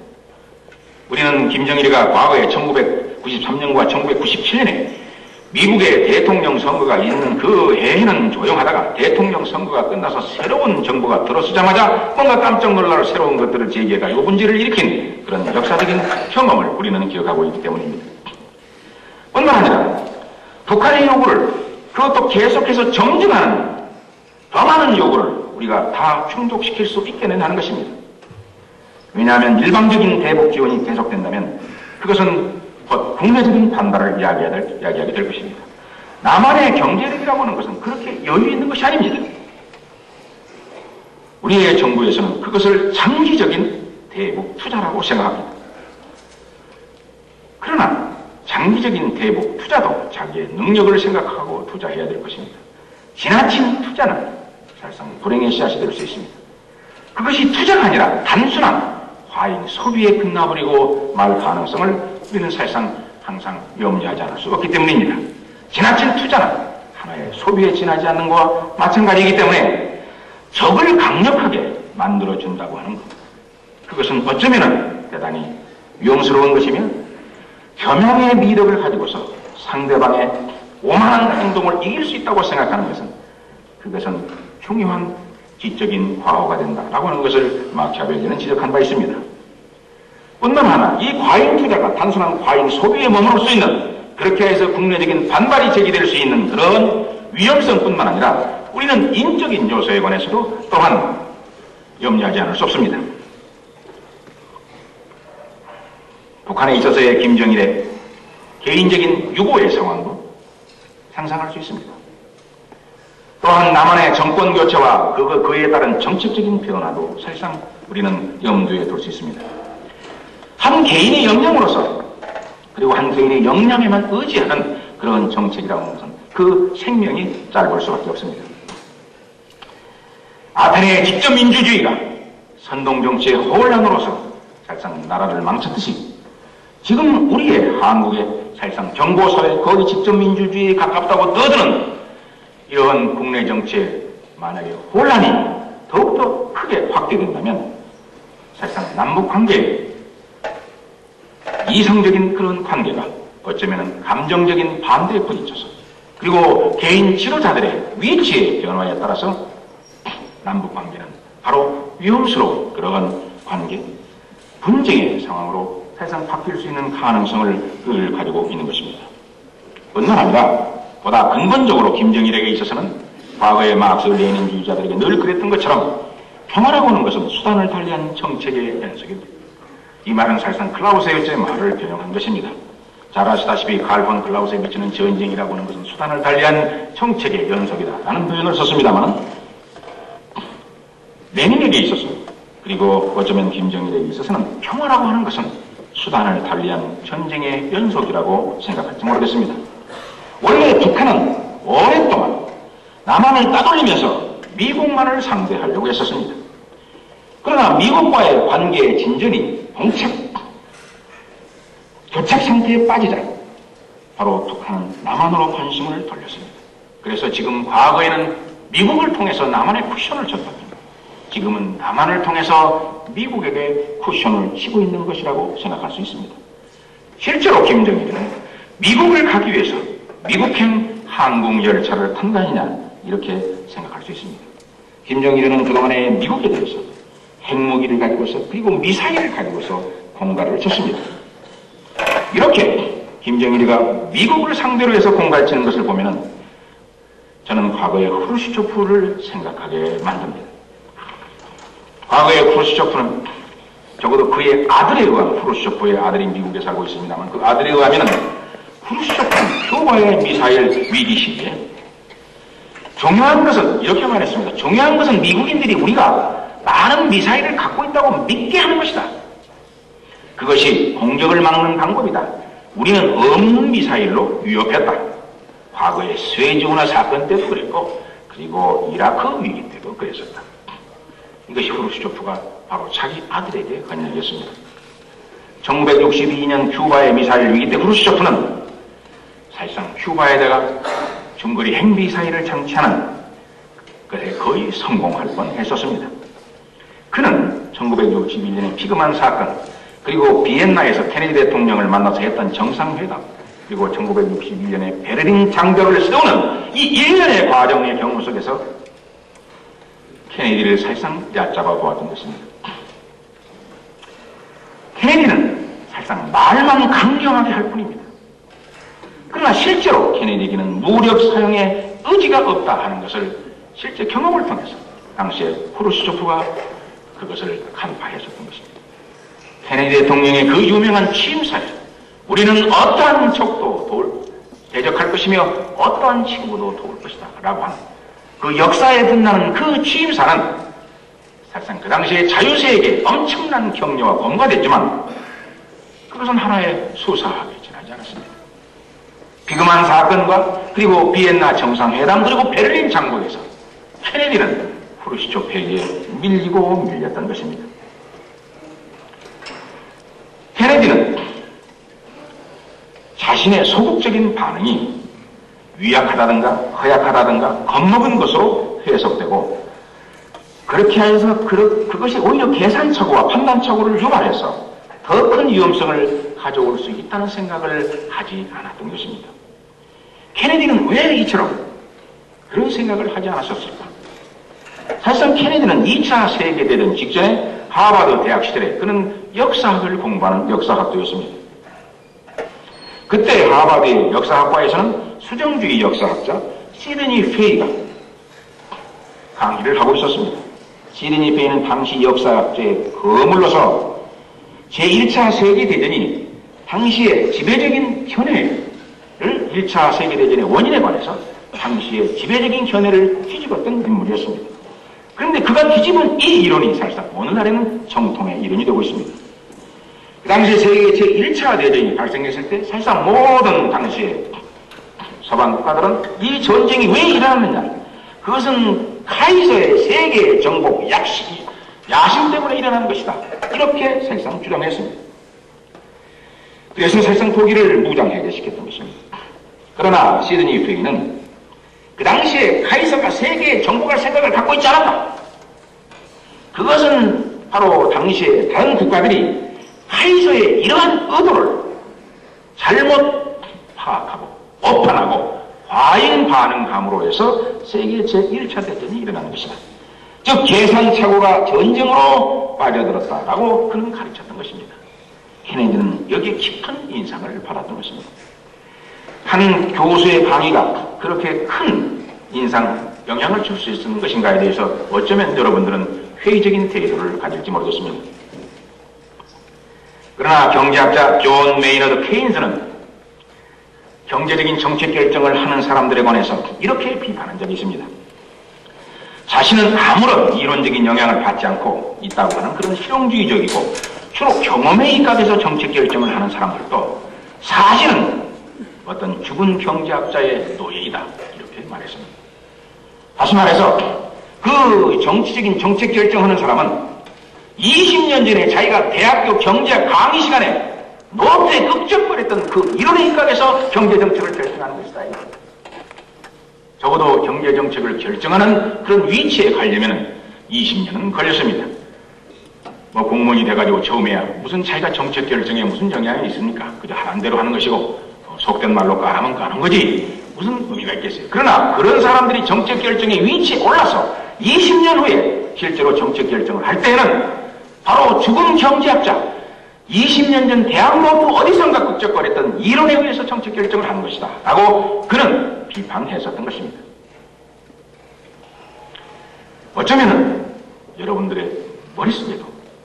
우리는 김정일이가 과거에 1993년과 1997년에 미국의 대통령 선거가 있는 그 해에는 조용하다가 대통령 선거가 끝나서 새로운 정부가 들어서자마자 뭔가 깜짝 놀랄 새로운 것들을 제기해가지고 문제를 일으킨 그런 역사적인 경험을 우리는 기억하고 있기 때문입니다. 뿐만 아니라 북한의 요구를 그것도 계속해서 정진하는 더 많은 요구를 우리가 다 충족시킬 수 있게는 하는 것입니다. 왜냐하면 일방적인 대북 지원이 계속된다면 그것은 곧 국내적인 반발을 이야기하게 될 것입니다. 남한의 경제력이라고 하는 것은 그렇게 여유 있는 것이 아닙니다. 우리의 정부에서는 그것을 장기적인 대북 투자라고 생각합니다. 그러나 장기적인 대북 투자도 자기의 능력을 생각하고 투자해야 될 것입니다. 지나친 투자는 사실상 불행의 씨앗이 될 수 있습니다. 그것이 투자가 아니라 단순한 과잉 소비에 끝나버리고 말 가능성을 우리는 사실상 항상 염려하지 않을 수 없기 때문입니다. 지나친 투자는 하나의 소비에 지나지 않는 것과 마찬가지이기 때문에 적을 강력하게 만들어준다고 하는 것. 그것은 어쩌면 대단히 위험스러운 것이며 겸양의 미덕을 가지고서 상대방의 오만한 행동을 이길 수 있다고 생각하는 것은 그것은 흉흉한 지적인 과오가 된다라고 하는 것을 마키아벨리는 지적한 바 있습니다. 뿐만 아니라 이 과잉 투자가 단순한 과잉 소비에 머무를 수 있는 그렇게 해서 국내적인 반발이 제기될 수 있는 그런 위험성뿐만 아니라 우리는 인적인 요소에 관해서도 또한 염려하지 않을 수 없습니다. 북한에 있어서의 김정일의 개인적인 유고의 상황도 상상할 수 있습니다. 또한 남한의 정권 교체와 그에 따른 정책적인 변화도 사실상 우리는 염두에 둘 수 있습니다. 한 개인의 역량으로서 그리고 한 개인의 역량에만 의지하는 그런 정책이라고 하는 것은 그 생명이 짧을 수밖에 없습니다. 아테네의 직접 민주주의가 선동정치의 혼란으로서 사실상 나라를 망쳤듯이 지금 우리의 한국의 사실상 경고사회 거의 직접 민주주의에 가깝다고 떠드는 이러한 국내 정치에 만약에 혼란이 더욱더 크게 확대된다면 사실상 남북관계에 이성적인 그런 관계가 어쩌면 감정적인 반대에 부딪혀서 그리고 개인 지도자들의 위치의 변화에 따라서 남북관계는 바로 위험스러운 그러한 관계, 분쟁의 상황으로 사실상 바뀔 수 있는 가능성을 가지고 있는 것입니다. 뿐만 아니라 보다 근본적으로 김정일에게 있어서는 과거의 마크스 레닌주의자들에게 늘 그랬던 것처럼 평화라고 하는 것은 수단을 달리한 정책의 연속입니다. 이 말은 사실상 클라우세위츠의 말을 변형한 것입니다. 잘 아시다시피 칼 폰 클라우세위츠는 전쟁이라고 하는 것은 수단을 달리한 정책의 연속이다 라는 표현을 썼습니다만 레닌에게 있어서 그리고 어쩌면 김정일에게 있어서는 평화라고 하는 것은 수단을 달리한 전쟁의 연속이라고 생각할지 모르겠습니다. 원래 북한은 오랫동안 남한을 따돌리면서 미국만을 상대하려고 했었습니다. 그러나 미국과의 관계의 진전이 교착 상태에 빠지자 바로 북한은 남한으로 관심을 돌렸습니다. 그래서 지금 과거에는 미국을 통해서 남한에 쿠션을 쳤다면 지금은 남한을 통해서 미국에게 쿠션을 치고 있는 것이라고 생각할 수 있습니다. 실제로 김정일은 미국을 가기 위해서 미국행 항공열차를 탄 거 아니냐 이렇게 생각할 수 있습니다. 김정일은 그동안에 미국에 대해서 핵무기를 가지고서 그리고 미사일을 가지고서 공갈을 쳤습니다. 이렇게 김정일이가 미국을 상대로 해서 공갈을 치는 것을 보면은 저는 과거의 후르시초프를 생각하게 만듭니다. 과거의 후르시초프는 적어도 그의 아들에 의하면 후르시초프의 아들이 미국에 살고 있습니다만 그 아들에 의하면 후르시초프는 큐바의 미사일 위기 시기에 중요한 것은 이렇게 말했습니다. 중요한 것은 미국인들이 우리가 많은 미사일을 갖고 있다고 믿게 하는 것이다. 그것이 공격을 막는 방법이다. 우리는 없는 미사일로 위협했다. 과거의 스웨즈운하 사건 때도 그랬고 그리고 이라크 위기 때도 그랬었다. 이것이 후르시초프가 바로 자기 아들에게 한 얘기였습니다. 1962년 큐바의 미사일 위기 때 후르시초프는 사실상 큐바에다가 중거리 핵미사일을 장치하는 것에 거의 성공할 뻔했었습니다. 그는 1961년에 피그만 사건 그리고 비엔나에서 케네디 대통령을 만나서 했던 정상회담 그리고 1961년에 베를린 장벽을 세우는 이 일련의 과정의 경우 속에서 케네디를 사실상 얕잡아 보았던 것입니다. 케네디는 사실상 말만 강경하게 할 뿐입니다. 그러나 실제로 케네디에게는 무력 사용에 의지가 없다 하는 것을 실제 경험을 통해서 당시에 후르시초프가 그것을 간파했었던 것입니다. 케네디 대통령의 그 유명한 취임사에 우리는 어떠한 적도 대적할 것이며 어떠한 친구도 도울 것이다 라고 하는 그 역사에 빛나는 그 취임사는 사실상 그 당시에 자유세에게 엄청난 격려와 공부가 됐지만 그것은 하나의 수사하게 지나지 않았습니다. 비그만 사건과 그리고 비엔나 정상회담 그리고 베를린 장벽에서 케네디는 후르시초프에게 밀리고 밀렸던 것입니다. 케네디는 자신의 소극적인 반응이 위약하다든가 허약하다든가 겁먹은 것으로 해석되고 그렇게 해서 그것이 오히려 계산착오와 판단착오를 유발해서 더 큰 위험성을 가져올 수 있다는 생각을 하지 않았던 것입니다. 케네디는 왜 이처럼 그런 생각을 하지 않았었을까? 사실상 케네디는 2차 세계대전 직전에 하버드 대학 시절에 그는 역사학을 공부하는 역사학도였습니다. 그때 하버드의 역사학과에서는 수정주의 역사학자 시드니 페이가 강의를 하고 있었습니다. 시드니 페이는 당시 역사학자의 거물로서 제1차 세계대전이 당시의 지배적인 견해를 1차 세계대전의 원인에 관해서 당시의 지배적인 견해를 뒤집었던 인물이었습니다. 그런데 그가 뒤집은 이 이론이 사실상 오늘날에는 정통의 이론이 되고 있습니다. 그 당시에 세계 제1차 대전이 발생했을 때 사실상 모든 당시의 서방 국가들은 이 전쟁이 왜 일어났느냐, 그것은 카이서의 세계 정복 야심 때문에 일어난 것이다, 이렇게 사실상 주장했습니다. 그래서 사실상 독일을 무장해제시켰던 것입니다. 그러나 시드니 페이는 그 당시에 카이서가 세계에 정복할 생각을 갖고 있지 않았다. 그것은 바로 당시에 다른 국가들이 카이서의 이러한 의도를 잘못 파악하고 오판하고 과잉 반응함으로 해서 세계 제1차 대전이 일어나는 것이다. 즉 계산착오가 전쟁으로 빠져들었다라고 그는 가르쳤던 것입니다. 케네디는 여기에 깊은 인상을 받았던 것입니다. 한 교수의 강의가 그렇게 큰 영향을 줄 수 있는 것인가에 대해서 어쩌면 여러분들은 회의적인 태도를 가질지 모르겠습니다. 그러나 경제학자 존 메이너드 케인스는 경제적인 정책 결정을 하는 사람들에 관해서 이렇게 비판한 적이 있습니다. 자신은 아무런 이론적인 영향을 받지 않고 있다고 하는 그런 실용주의적이고 주로 경험에 입각해서 정책 결정을 하는 사람들도 사실은 어떤 죽은 경제학자의 노예이다, 이렇게 말했습니다. 다시 말해서 그 정치적인 정책 결정하는 사람은 20년 전에 자기가 대학교 경제학 강의 시간에 노트에 끄적거렸던 그 이론에 입각해서 경제정책을 결정하는 것이다. 적어도 경제정책을 결정하는 그런 위치에 가려면 20년은 걸렸습니다. 공무원이 돼가지고 처음에야 무슨 자기가 정책 결정에 무슨 영향이 있습니까? 그저 하는 대로 하는 것이고 속된 말로 까라면 까는 거지 무슨 의미가 있겠어요. 그러나 그런 사람들이 정책 결정의 위치에 올라서 20년 후에 실제로 정책 결정을 할 때에는 바로 죽은 경제학자 20년 전 대학 노트 어디선가 끄적거렸던 이론에 의해서 정책 결정을 하는 것이다 라고 그는 비판했었던 것입니다. 어쩌면은 여러분들의 머릿속에도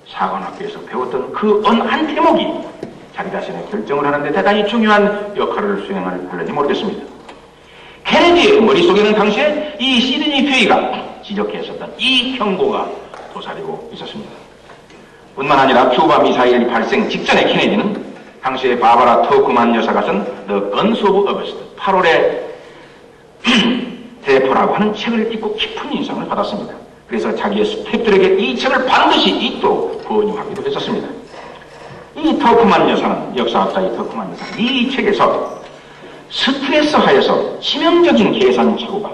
사관학교에서 배웠던 그 한 대목이 자기 자신의 결정을 하는데 대단히 중요한 역할을 수행할지 모르겠습니다. 케네디의 머릿속에는 당시에 이 시드니 페이가 지적했었던 이 경고가 도사리고 있었습니다. 뿐만 아니라 큐바 미사일 발생 직전에 케네디는 당시에 바바라 터쿠만 여사가 쓴 The Guns of August 8월의 대포라고 하는 책을 읽고 깊은 인상을 받았습니다. 그래서 자기의 스태프들에게 이 책을 반드시 읽도록 권유하기도 했었습니다. 이 터쿠만 여사는, 역사학자의 터쿠만 여사는 이 책에서 스트레스 하에서 치명적인 계산착오가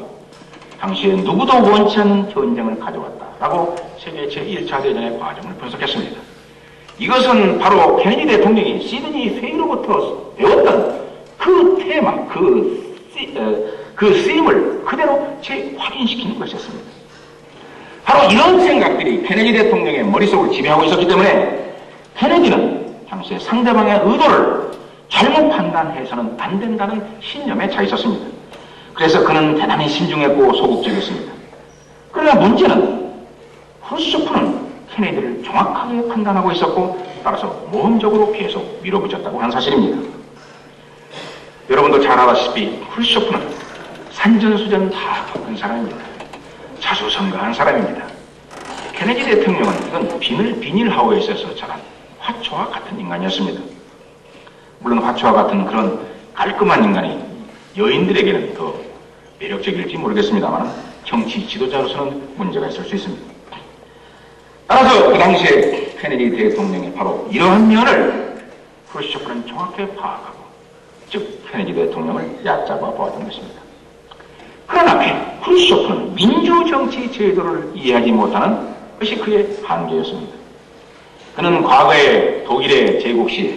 당시에 누구도 원치 않는 전쟁을 가져왔다라고 세계 제1차 대전의 과정을 분석했습니다. 이것은 바로 케네디 대통령이 시드니 페이로부터 배웠던 그 테마, 그 쓰임을 그대로 재확인시키는 것이었습니다. 바로 이런 생각들이 케네디 대통령의 머릿속을 지배하고 있었기 때문에 케네디는 당시에 상대방의 의도를 잘못 판단해서는 안 된다는 신념에 차 있었습니다. 그래서 그는 대단히 신중했고 소극적이었습니다. 그러나 문제는 후르시초프는 케네디를 정확하게 판단하고 있었고 따라서 모험적으로 계속 밀어붙였다고 하는 사실입니다. 여러분도 잘 아다시피 후르시초프는 산전수전 다 겪은 사람입니다. 자수성가한 사람입니다. 케네디 대통령은 그건 비닐하우스에 있어서 자란 화초와 같은 인간이었습니다. 물론 화초와 같은 그런 깔끔한 인간이 여인들에게는 더 매력적일지 모르겠습니다만 정치 지도자로서는 문제가 있을 수 있습니다. 따라서 그 당시에 케네디 대통령이 바로 이러한 면을 후르시초프는 정확하게 파악하고 즉 케네디 대통령을 얕잡아 보았던 것입니다. 그러나 후르시초프는 민주정치 제도를 이해하지 못하는 것이 그의 한계였습니다. 그는 과거에 독일의 제국 시에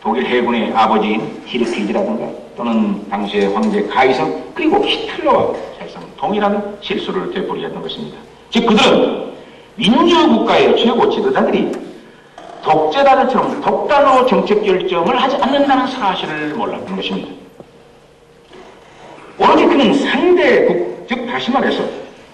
독일 해군의 아버지인 히르필드라든가 또는 당시의 황제 가이서 그리고 히틀러와 사실상 동일한 실수를 되풀이했던 것입니다. 즉 그들은 민주국가의 최고 지도자들이 독재자들처럼 독단으로 정책 결정을 하지 않는다는 사실을 몰랐던 것입니다. 오로지 그는 상대국, 즉 다시 말해서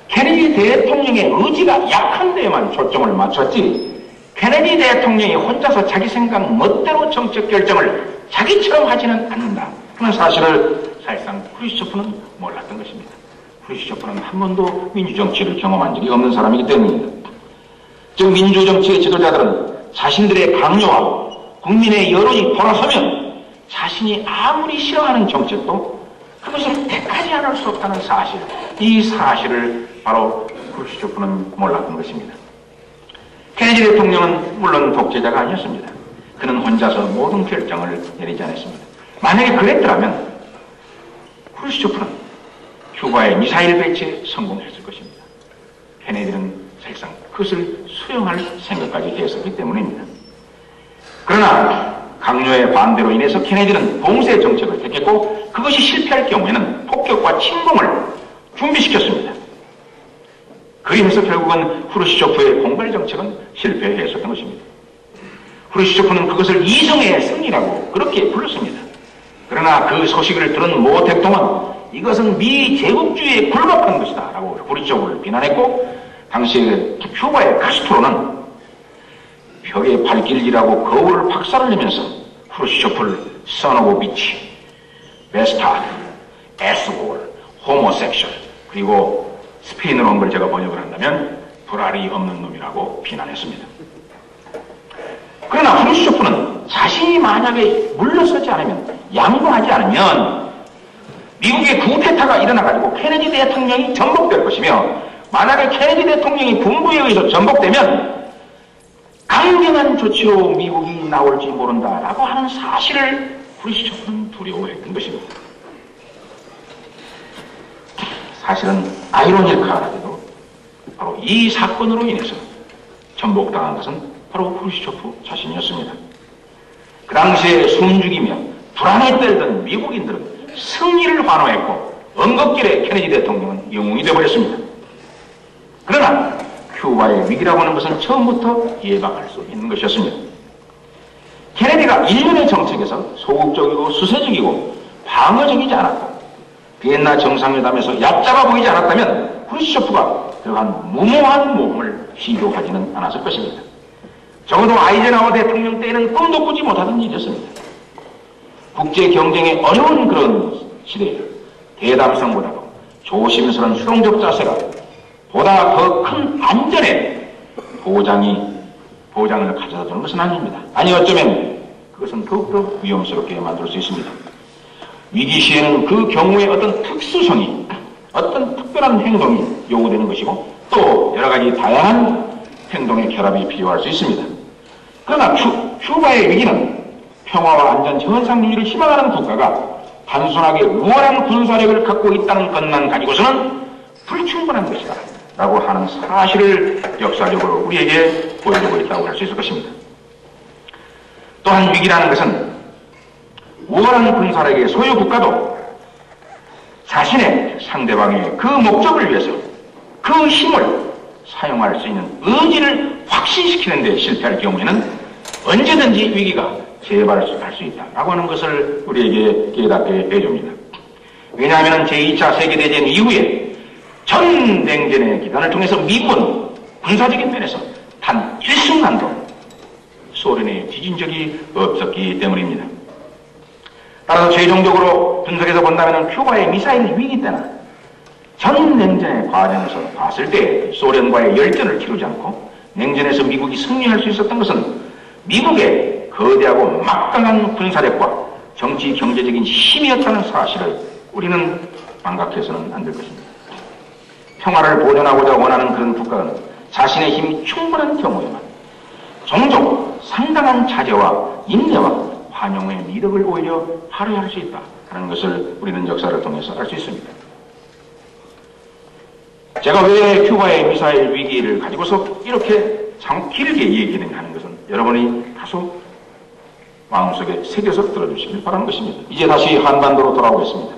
케네디 대통령의 의지가 약한 데에만 초점을 맞췄지 케네디 대통령이 혼자서 자기 생각 멋대로 정책 결정을 자기처럼 하지는 않는다. 그런 사실을 사실상 후르시초프는 몰랐던 것입니다. 후르시초프는 한 번도 민주정치를 경험한 적이 없는 사람이기 때문입니다. 즉 민주정치의 지도자들은 자신들의 강요와 국민의 여론이 돌아서면 자신이 아무리 싫어하는 정책도 그것을 택하지 않을 수 없다는 사실, 이 사실을 바로 후르시초프는 몰랐던 것입니다. 케네디 대통령은 물론 독재자가 아니었습니다. 그는 혼자서 모든 결정을 내리지 않았습니다. 만약에 그랬더라면 후르시초프는 큐바의 미사일 배치에 성공했을 것입니다. 케네디는 사실상 그것을 수용할 생각까지 했었기 때문입니다. 그러나 강요의 반대로 인해서 케네디는 봉쇄 정책을 택했고 그것이 실패할 경우에는 폭격과 침공을 준비시켰습니다. 그리해서 결국은 후르시초프의 공갈 정책은 실패했었던 것입니다. 후르시초프는 그것을 이성의 승리라고 그렇게 불렀습니다. 그러나 그 소식을 들은 모 대통령은 이것은 미제국주의에 굴복한 것이다 라고 후르시초프를 비난했고 당시에 큐바의 카스트로는 벽에 발길질하고 거울을 박살내면서 후르시초프를 son of a bitch, bastard, asshole, homosexual 그리고 스페인어로 한 걸 제가 번역을 한다면 불알이 없는 놈이라고 비난했습니다. 그러나 후르시초프는 자신이 만약에 물러서지 않으면 양보하지 않으면 미국의 쿠데타가 일어나가지고 케네디 대통령이 전복될 것이며 만약에 케네디 대통령이 군부에 의해서 전복되면 강경한 조치로 미국이 나올지 모른다라고 하는 사실을 후르시초프는 두려워했던 것입니다. 사실은 아이러니컬하게도 바로 이 사건으로 인해서 전복당한 것은 바로 후르시초프 자신이었습니다. 그 당시에 숨죽이며 불안에 떨던 미국인들은 승리를 환호했고 언급길에 케네디 대통령은 영웅이 되어버렸습니다. 그러나 큐바의 위기라고 하는 것은 처음부터 예방할 수 있는 것이었습니다. 케네디가 일련의 정책에서 소극적이고 수세적이고 방어적이지 않았고 비엔나 정상회담에서 얕잡아 보이지 않았다면 후르시초프가 들어간 무모한 모험을 시도하지는 않았을 것입니다. 적어도 아이젠하워 대통령 때에는 꿈도 꾸지 못하던 일이었습니다. 국제 경쟁의 어려운 그런 시대에 대담성보다도 조심스러운 수동적 자세가 보다 더 큰 안전에 보장을 가져다 주는 것은 아닙니다. 아니 어쩌면 그것은 더욱더 위험스럽게 만들 수 있습니다. 위기 시에는 그 경우의 어떤 특수성이 어떤 특별한 행동이 요구되는 것이고 또 여러 가지 다양한 행동의 결합이 필요할 수 있습니다. 그러나 큐바의 위기는 평화와 안전 정상 유지를 희망하는 국가가 단순하게 우월한 군사력을 갖고 있다는 것만 가지고서는 불충분한 것이다 라고 하는 사실을 역사적으로 우리에게 보여주고 있다고 할 수 있을 것입니다. 또한 위기라는 것은 우월한 군사력의 소유 국가도 자신의 상대방의 그 목적을 위해서 그 힘을 사용할 수 있는 의지를 확신시키는 데 실패할 경우에는 언제든지 위기가 재발할 수 있다라고 하는 것을 우리에게 깨닫게 해줍니다. 왜냐하면 제2차 세계대전 이후에 전 냉전의 기간을 통해서 미국은 군사적인 면에서 단 일순간도 소련에 뒤진 적이 없었기 때문입니다. 따라서 최종적으로 분석해서 본다면 큐바의 미사일 위기 때나 전 냉전의 과정에서 봤을 때 소련과의 열전을 치르지 않고 냉전에서 미국이 승리할 수 있었던 것은 미국의 거대하고 막강한 군사력과 정치 경제적인 힘이었다는 사실을 우리는 망각해서는 안 될 것입니다. 평화를 보존하고자 원하는 그런 국가는 자신의 힘이 충분한 경우에만 종종 상당한 자제와 인내와 환용의 미덕을 오히려 발휘할 수 있다 하는 것을 우리는 역사를 통해서 알 수 있습니다. 제가 왜 큐바의 미사일 위기를 가지고서 이렇게 참 길게 얘기했느냐 하는 것은 여러분이 다소 마음속에 새겨서 들어주시길 바라는 것입니다. 이제 다시 한반도로 돌아오겠습니다.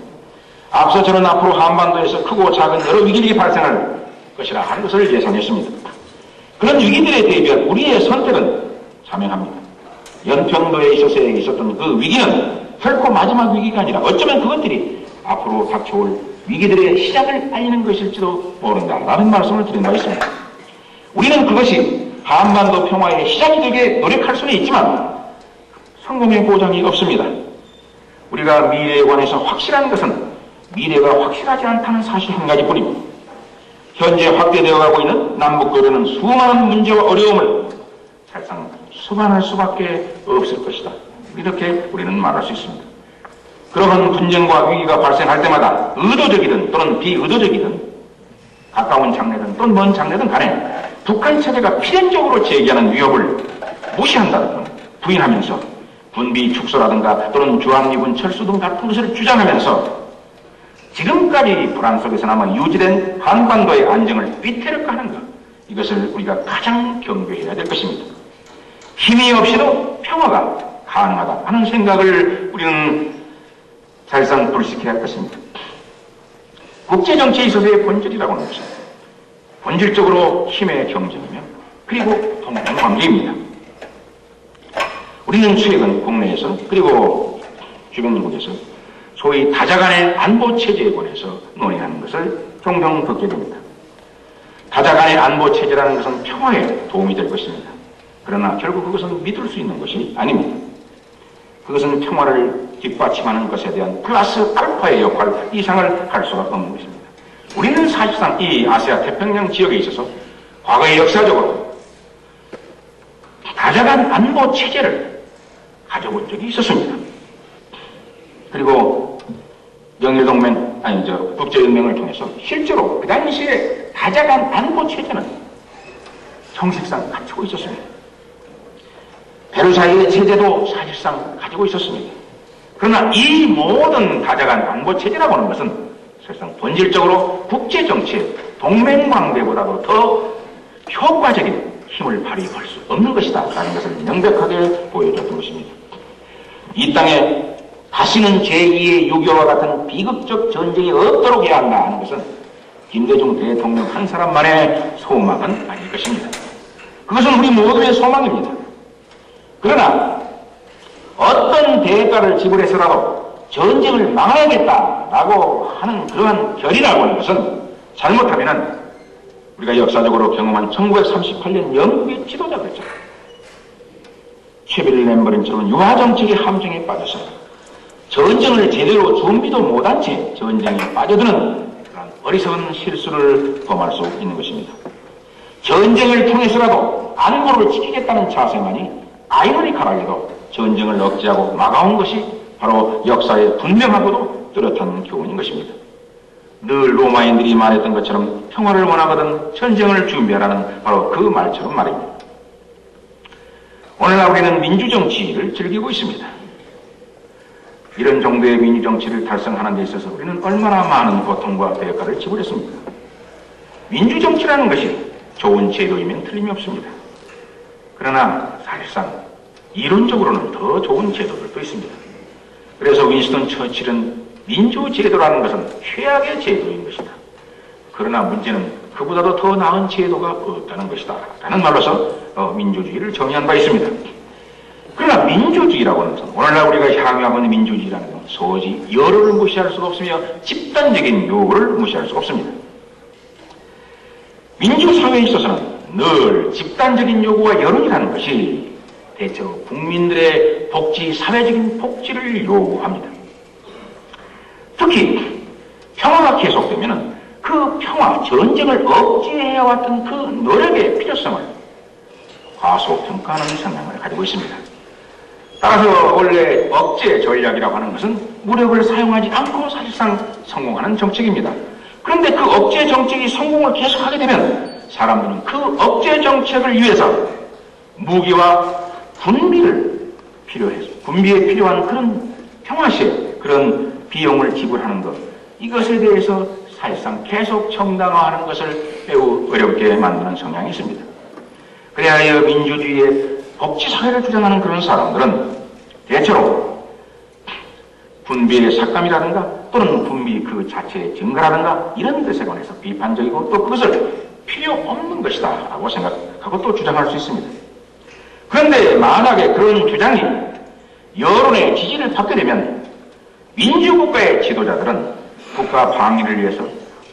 앞서 저는 앞으로 한반도에서 크고 작은 여러 위기들이 발생할 것이라 하는 것을 예상했습니다. 그런 위기들에 대비한 우리의 선택은 자명합니다. 연평도에 있었던 그 위기는 결코 마지막 위기가 아니라 어쩌면 그것들이 앞으로 닥쳐올 위기들의 시작을 알리는 것일지도 모른다라는 말씀을 드린 바 있습니다. 우리는 그것이 한반도 평화의 시작이 되게 노력할 수는 있지만 성공의 보장이 없습니다. 우리가 미래에 관해서 확실한 것은 미래가 확실하지 않다는 사실 한 가지뿐입니다. 현재 확대되어가고 있는 남북교류는 수많은 문제와 어려움을 사실상 수반할 수밖에 없을 것이다. 이렇게 우리는 말할 수 있습니다. 그러한 분쟁과 위기가 발생할 때마다 의도적이든 또는 비의도적이든 가까운 장래든 또는 먼 장래든 간에 북한 체제가 필연적으로 제기하는 위협을 무시한다든가 부인하면서 군비 축소라든가 또는 주한미군 철수 등 같은 것을 주장하면서 지금까지 불안 속에서 남아 유지된 한반도의 안정을 위태롭게 것, 이것을 우리가 가장 경계해야 될 것입니다. 힘이 없이도 평화가 가능하다 하는 생각을 우리는 사실상 불식해야 할 것입니다. 국제정치에 있어서의 본질이라고 하는 것은 본질적으로 힘의 경쟁이며 그리고 동맹관계입니다. 우리는 최근 국내에서 그리고 주변국에서 소위 다자간의 안보체제에 관해서 논의하는 것을 종종 듣게 됩니다. 다자간의 안보체제라는 것은 평화에 도움이 될 것입니다. 그러나 결국 그것은 믿을 수 있는 것이 아닙니다. 그것은 평화를 뒷받침하는 것에 대한 플러스 알파의 역할 이상을 할 수가 없는 것입니다. 우리는 사실상 이 아시아 태평양 지역에 있어서 과거의 역사적으로 다자간 안보체제를 가져본 적이 있었습니다. 그리고 국제연맹을 통해서 실제로 그 당시에 다자간 안보체제는 정식상 갖추고 있었습니다. 베르사유의 체제도 사실상 가지고 있었습니다. 그러나 이 모든 다자간 안보체제라고 하는 것은 사실상 본질적으로 국제정치의 동맹관계보다도 더 효과적인 힘을 발휘할 수 없는 것이다 라는 것을 명백하게 보여줬던 것입니다. 이 땅에 다시는 제2의 6.25와 같은 비극적 전쟁이 없도록 해야 한다 하는 것은 김대중 대통령 한 사람만의 소망은 아닐 것입니다. 그것은 우리 모두의 소망입니다. 그러나 어떤 대가를 지불해서라도 전쟁을 막아야겠다라고 하는 그러한 결의라고 하는 것은 잘못하면 우리가 역사적으로 경험한 1938년 영국의 지도자들죠. 최빌 램버린처럼 유화정책의 함정에 빠져서 전쟁을 제대로 준비도 못한 채 전쟁에 빠져드는 그런 어리석은 실수를 범할 수 있는 것입니다. 전쟁을 통해서라도 안보를 지키겠다는 자세만이 아이러니컬하게도 전쟁을 억제하고 막아온 것이 바로 역사의 분명하고도 뚜렷한 교훈인 것입니다. 늘 로마인들이 말했던 것처럼 평화를 원하거든 전쟁을 준비하라는 바로 그 말처럼 말입니다. 오늘날 우리는 민주정치를 즐기고 있습니다. 이런 정도의 민주정치를 달성하는 데 있어서 우리는 얼마나 많은 고통과 대가를 지불했습니까? 민주정치라는 것이 좋은 제도이면 틀림이 없습니다. 그러나 사실상 이론적으로는 더 좋은 제도들도 있습니다. 그래서 윈스턴 처칠은 민주제도라는 것은 최악의 제도인 것이다. 그러나 문제는 그보다도 더 나은 제도가 없다는 것이다 라는 말로서 민주주의를 정의한 바 있습니다. 그러나 민주주의라고 하는 것은 오늘날 우리가 향유하고 있는 민주주의라는 것은 소지 여론을 무시할 수가 없으며 집단적인 요구를 무시할 수가 없습니다. 민주사회에 있어서는 늘 집단적인 요구와 여론이라는 것이 대체로 국민들의 복지, 사회적인 복지를 요구합니다. 특히 평화가 계속되면 그 평화, 전쟁을 억제해왔던 그 노력의 필요성을 과소평가하는 성향을 가지고 있습니다. 따라서 원래 억제 전략이라고 하는 것은 무력을 사용하지 않고 사실상 성공하는 정책입니다. 그런데 그 억제 정책이 성공을 계속하게 되면 사람들은 그 억제 정책을 위해서 무기와 군비에 필요한 그런 평화시에 그런 비용을 지불하는 것, 이것에 대해서 사실상 계속 정당화하는 것을 매우 어렵게 만드는 성향이 있습니다. 그래야 민주주의의 복지사회를 주장하는 그런 사람들은 대체로 군비의 삭감이라든가 또는 군비 그 자체의 증가라든가 이런 것에 관해서 비판적이고 또 그것을 필요 없는 것이다 라고 생각하고 또 주장할 수 있습니다. 그런데 만약에 그런 주장이 여론의 지지를 받게 되면 민주국가의 지도자들은 국가 방위를 위해서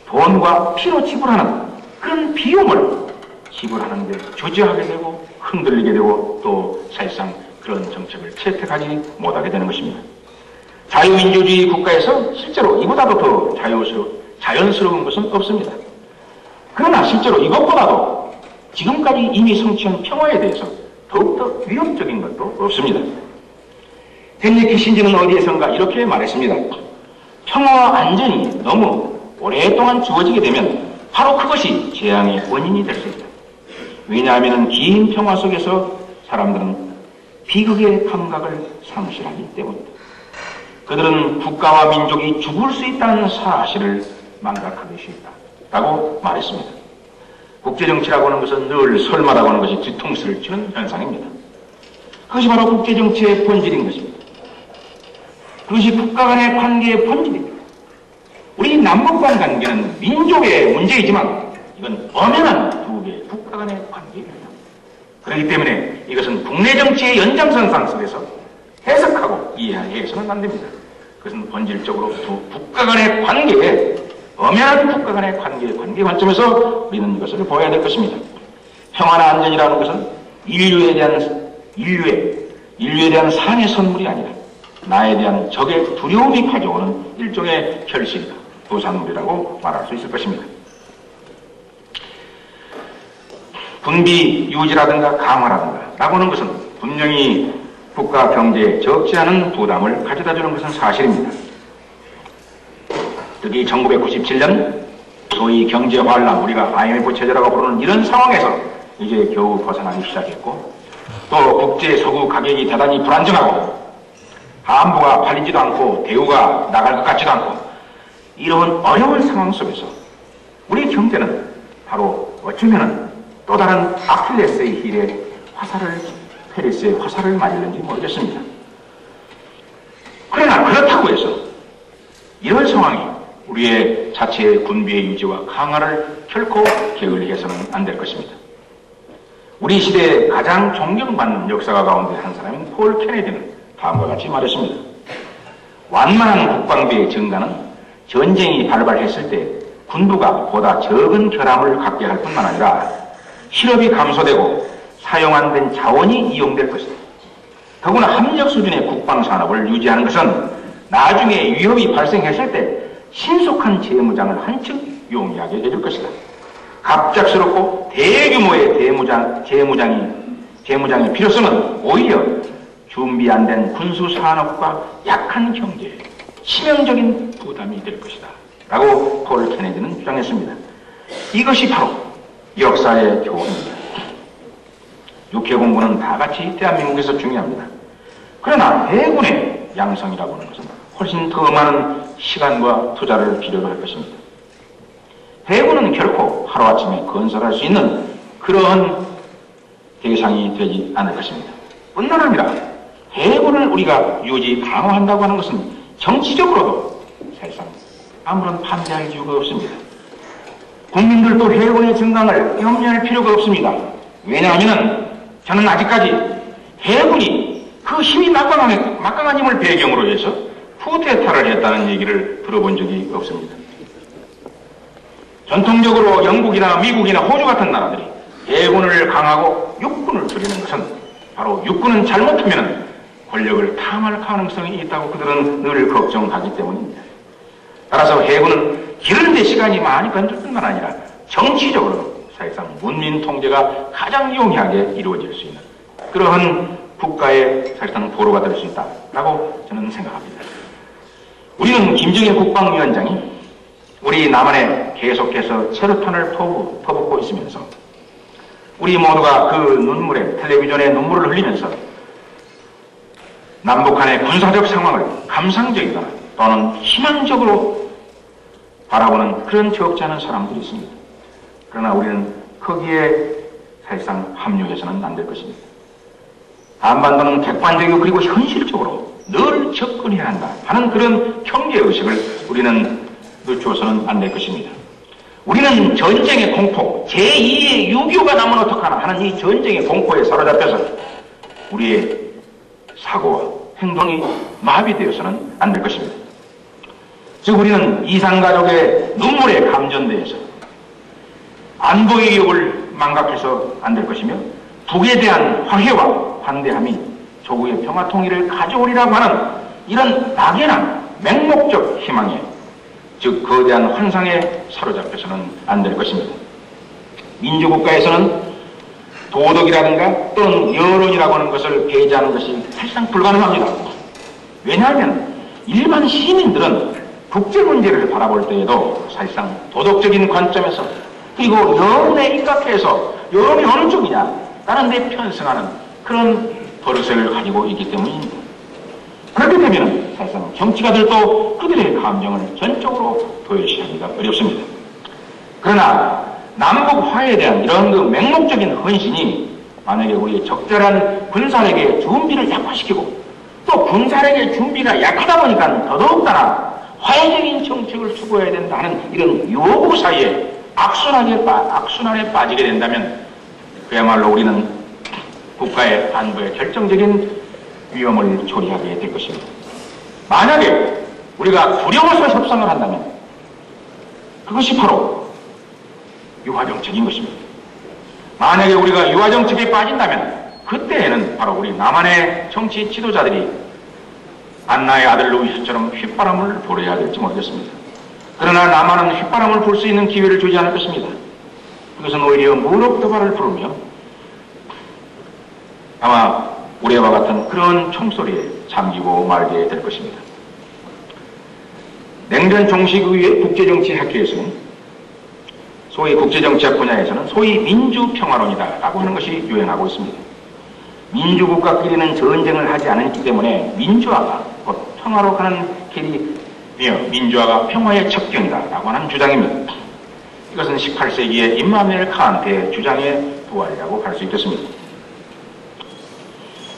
돈과 피로 지불하는 그런 비용을 지불하는 데 주저하게 되고 흔들리게 되고 또 사실상 그런 정책을 채택하지 못하게 되는 것입니다. 자유민주주의 국가에서 실제로 이보다도 더 자연스러운 것은 없습니다. 그러나 실제로 이것보다도 지금까지 이미 성취한 평화에 대해서 더욱더 위협적인 것도 없습니다. 헨리 키신저는 어디에선가 이렇게 말했습니다. 평화와 안전이 너무 오랫동안 주어지게 되면 바로 그것이 재앙의 원인이 될 수 있다. 왜냐하면 긴 평화 속에서 사람들은 비극의 감각을 상실하기 때문이다. 그들은 국가와 민족이 죽을 수 있다는 사실을 망각하기 쉽다 라고 말했습니다. 국제정치라고 하는 것은 늘 설마라고 하는 것이 뒤통수를 치는 현상입니다. 그것이 바로 국제정치의 본질인 것입니다. 그것이 국가 간의 관계의 본질입니다. 우리 남북간 관계는 민족의 문제이지만 이건 엄연한 두 개의 국가 간의 관계입니다. 그렇기 때문에 이것은 국내 정치의 연장선상 속에서 해석하고 이해해서는 안 됩니다. 그것은 본질적으로 두 국가 간의 관계에 엄연한 국가 간의 관계 관점에서 우리는 이것을 보아야 될 것입니다. 평화나 안전이라는 것은 인류에 대한 상의 선물이 아니라 나에 대한 적의 두려움이 가져오는 일종의 결실이다. 도산물이라고 말할 수 있을 것입니다. 군비 유지라든가 강화라든가 라고 하는 것은 분명히 국가 경제에 적지 않은 부담을 가져다 주는 것은 사실입니다. 특히 1997년 소위 경제환란, 우리가 IMF 체제라고 부르는 이런 상황에서 이제 겨우 벗어나기 시작했고 또 국제 석유 가격이 대단히 불안정하고 한부가 팔리지도 않고 대우가 나갈 것 같지도 않고 이런 어려운 상황 속에서 우리 경제는 바로 어쩌면 또 다른 아킬레스의 힐에 페리스의 화살을 맞을는지 모르겠습니다. 그러나 그렇다고 해서 이런 상황이 우리의 자체의 군비의 유지와 강화를 결코 게을리해서는 안 될 것입니다. 우리 시대에 가장 존경받는 역사가 가운데 한 사람인 폴 케네디는 다음과 같이 말했습니다. 완만한 국방비의 증가는 전쟁이 발발했을 때 군부가 보다 적은 결함을 갖게 할 뿐만 아니라 실업이 감소되고 사용 안 된 자원이 이용될 것이다. 더구나 합력 수준의 국방산업을 유지하는 것은 나중에 위협이 발생했을 때 신속한 재무장을 한층 용이하게 해줄 것이다. 갑작스럽고 대규모의 재무장의 필요성은 오히려 준비 안 된 군수산업과 약한 경제에 치명적인 부담이 될 것이다 라고 폴 케네디는 주장했습니다. 이것이 바로 역사의 교훈입니다. 육해 공부는 다 같이 대한민국에서 중요합니다. 그러나 해군의 양성이라고 하는 것은 훨씬 더 많은 시간과 투자를 필요로 할 것입니다. 해군은 결코 하루아침에 건설할 수 있는 그러한 대상이 되지 않을 것입니다. 뿐만 아니라 해군을 우리가 유지 강화한다고 하는 것은 정치적으로도 사실상 아무런 반대할 이유가 없습니다. 국민들도 해군의 증강을 염려할 필요가 없습니다. 왜냐하면 저는 아직까지 해군이 그 힘이 막강한 힘을 배경으로 해서 쿠데타를 했다는 얘기를 들어본 적이 없습니다. 전통적으로 영국이나 미국이나 호주 같은 나라들이 해군을 강하고 육군을 줄이는 것은 바로 육군은 잘못하면 권력을 탐할 가능성이 있다고 그들은 늘 걱정하기 때문입니다. 따라서 해군은 기르는데 시간이 많이 걸릴 뿐만 아니라 정치적으로 사실상 문민 통제가 가장 용이하게 이루어질 수 있는 그러한 국가의 사실상 도로가 될 수 있다라고 저는 생각합니다. 우리는 김정일 국방위원장이 우리 남한에 계속해서 체류탄을 퍼붓고 있으면서 우리 모두가 그 눈물에 텔레비전에 눈물을 흘리면서 남북한의 군사적 상황을 감상적이거나 또는 희망적으로 바라보는 그런 적지 않은 사람들이 있습니다. 그러나 우리는 거기에 사실상 합류해서는 안 될 것입니다. 한반도는 객관적이고 그리고 현실적으로 늘 접근해야 한다 하는 그런 경계의식을 우리는 늦춰서는 안 될 것입니다. 우리는 전쟁의 공포, 제2의 6.25가 나면 어떡하나 하는 이 전쟁의 공포에 사로잡혀서 우리의 사고와 행동이 마비되어서는 안 될 것입니다. 즉 우리는 이산가족의 눈물에 감전되어서 안보의 기업을 망각해서 안 될 것이며 북에 대한 화해와 환대함이 조국의 평화통일을 가져오리라고 하는 이런 막연한 맹목적 희망에 즉 거대한 환상에 사로잡혀서는 안 될 것입니다. 민주국가에서는 도덕이라든가 또는 여론이라고 하는 것을 배제하는 것이 사실상 불가능합니다. 왜냐하면 일반 시민들은 국제 문제를 바라볼 때에도 사실상 도덕적인 관점에서 그리고 여론에 입각해서 여론이 어느 쪽이냐 라는 데 편승하는 그런 버릇을 가지고 있기 때문입니다. 그렇게 되면 사실상 정치가들도 그들의 감정을 전적으로 도외시하기가 어렵습니다. 그러나 남북 화해에 대한 이런 그 맹목적인 헌신이 만약에 우리의 적절한 군사력의 준비를 약화시키고 또 군사력의 준비가 약하다 보니까 더더욱다나 화해적인 정책을 추구해야 된다는 이런 요구 사이에 악순환에 빠지게 된다면 그야말로 우리는 국가의 안보에 결정적인 위험을 초래하게 될 것입니다. 만약에 우리가 두려워서 협상을 한다면 그것이 바로 유화정책인 것입니다. 만약에 우리가 유화정책에 빠진다면 그때에는 바로 우리 남한의 정치 지도자들이 안나의 아들 루이스처럼 휘바람을 불어야 될지 모르겠습니다. 그러나 남한은 휘바람을 불 수 있는 기회를 주지 않을 것입니다. 그것은 오히려 무력도발을 부르며 아마 우리와 같은 그런 총소리에 잠기고 말게 될 것입니다. 냉전 종식 이후의 국제정치학회에서는 소위 국제정치학 분야에서는 소위 민주평화론이다라고 하는 것이 유행하고 있습니다. 민주국가끼리는 전쟁을 하지 않았기 때문에 민주화가 곧 평화로 가는 길이며 민주화가 평화의 첩경이다라고 하는 주장입니다. 이것은 18세기의 임마누엘 칸트의 주장의 부활이라고 할 수 있겠습니다.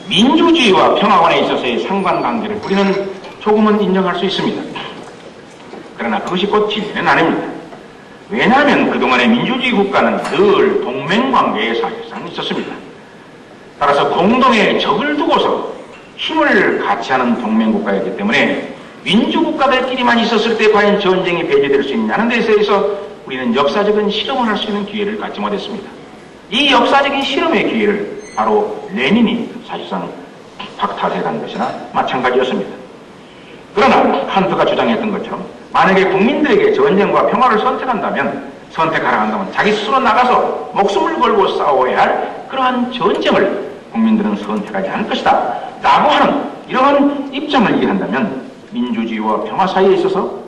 민주주의와 평화관에 있어서의 상관관계를 우리는 조금은 인정할 수 있습니다. 그러나 그것이 곧 진리는 아닙니다. 왜냐하면 그동안의 민주주의 국가는 늘 동맹관계에 사실상 있었습니다. 따라서 공동의 적을 두고서 힘을 같이 하는 동맹국가였기 때문에 민주국가들끼리만 있었을 때 과연 전쟁이 배제될 수 있냐는 데 있어서 우리는 역사적인 실험을 할 수 있는 기회를 갖지 못했습니다. 이 역사적인 실험의 기회를 바로 레닌이 사실상 박탈해간 것이나 마찬가지였습니다. 그러나 칸트가 주장했던 것처럼 만약에 국민들에게 전쟁과 평화를 선택하라 한다면 자기 스스로 나가서 목숨을 걸고 싸워야 할 그러한 전쟁을 국민들은 선택하지 않을 것이다 라고 하는 이러한 입장을 이해한다면 민주주의와 평화 사이에 있어서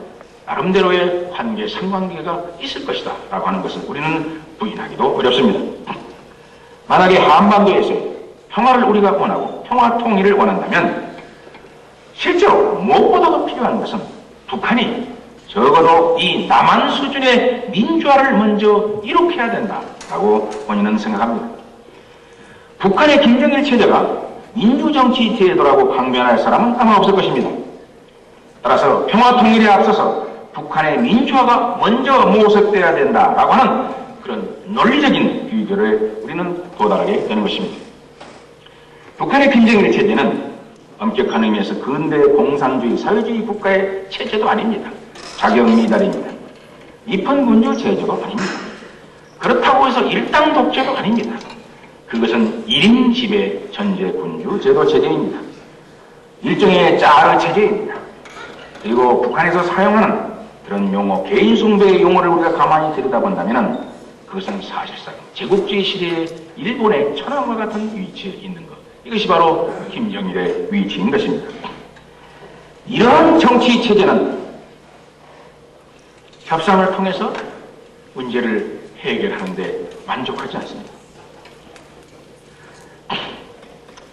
나름대로의 관계, 상관계가 있을 것이다 라고 하는 것을 우리는 부인하기도 어렵습니다. 만약에 한반도에서 평화를 우리가 원하고 평화 통일을 원한다면 실제로 무엇보다도 필요한 것은 북한이 적어도 이 남한 수준의 민주화를 먼저 이룩해야 된다라고 본인은 생각합니다. 북한의 김정일 체제가 민주정치 제도라고 강변할 사람은 아마 없을 것입니다. 따라서 평화 통일에 앞서서 북한의 민주화가 먼저 모색돼야 된다라고 하는 그런 논리적인 비결에 우리는 도달하게 되는 것입니다. 북한의 김정일 체제는 엄격한 의미에서 근대 공산주의 사회주의 국가의 체제도 아닙니다. 자격 미달입니다. 입헌군주 제도가 아닙니다. 그렇다고 해서 일당 독재도 아닙니다. 그것은 1인 지배 전제 군주 제도 체제입니다. 일종의 짜르 체제입니다. 그리고 북한에서 사용하는 그런 용어, 개인 숭배의 용어를 우리가 가만히 들여다본다면 그것은 사실상 제국주의 시대의 일본의 천황과 같은 위치에 있는 것. 이것이 바로 김정일의 위치인 것입니다. 이러한 정치 체제는 협상을 통해서 문제를 해결하는데 만족하지 않습니다.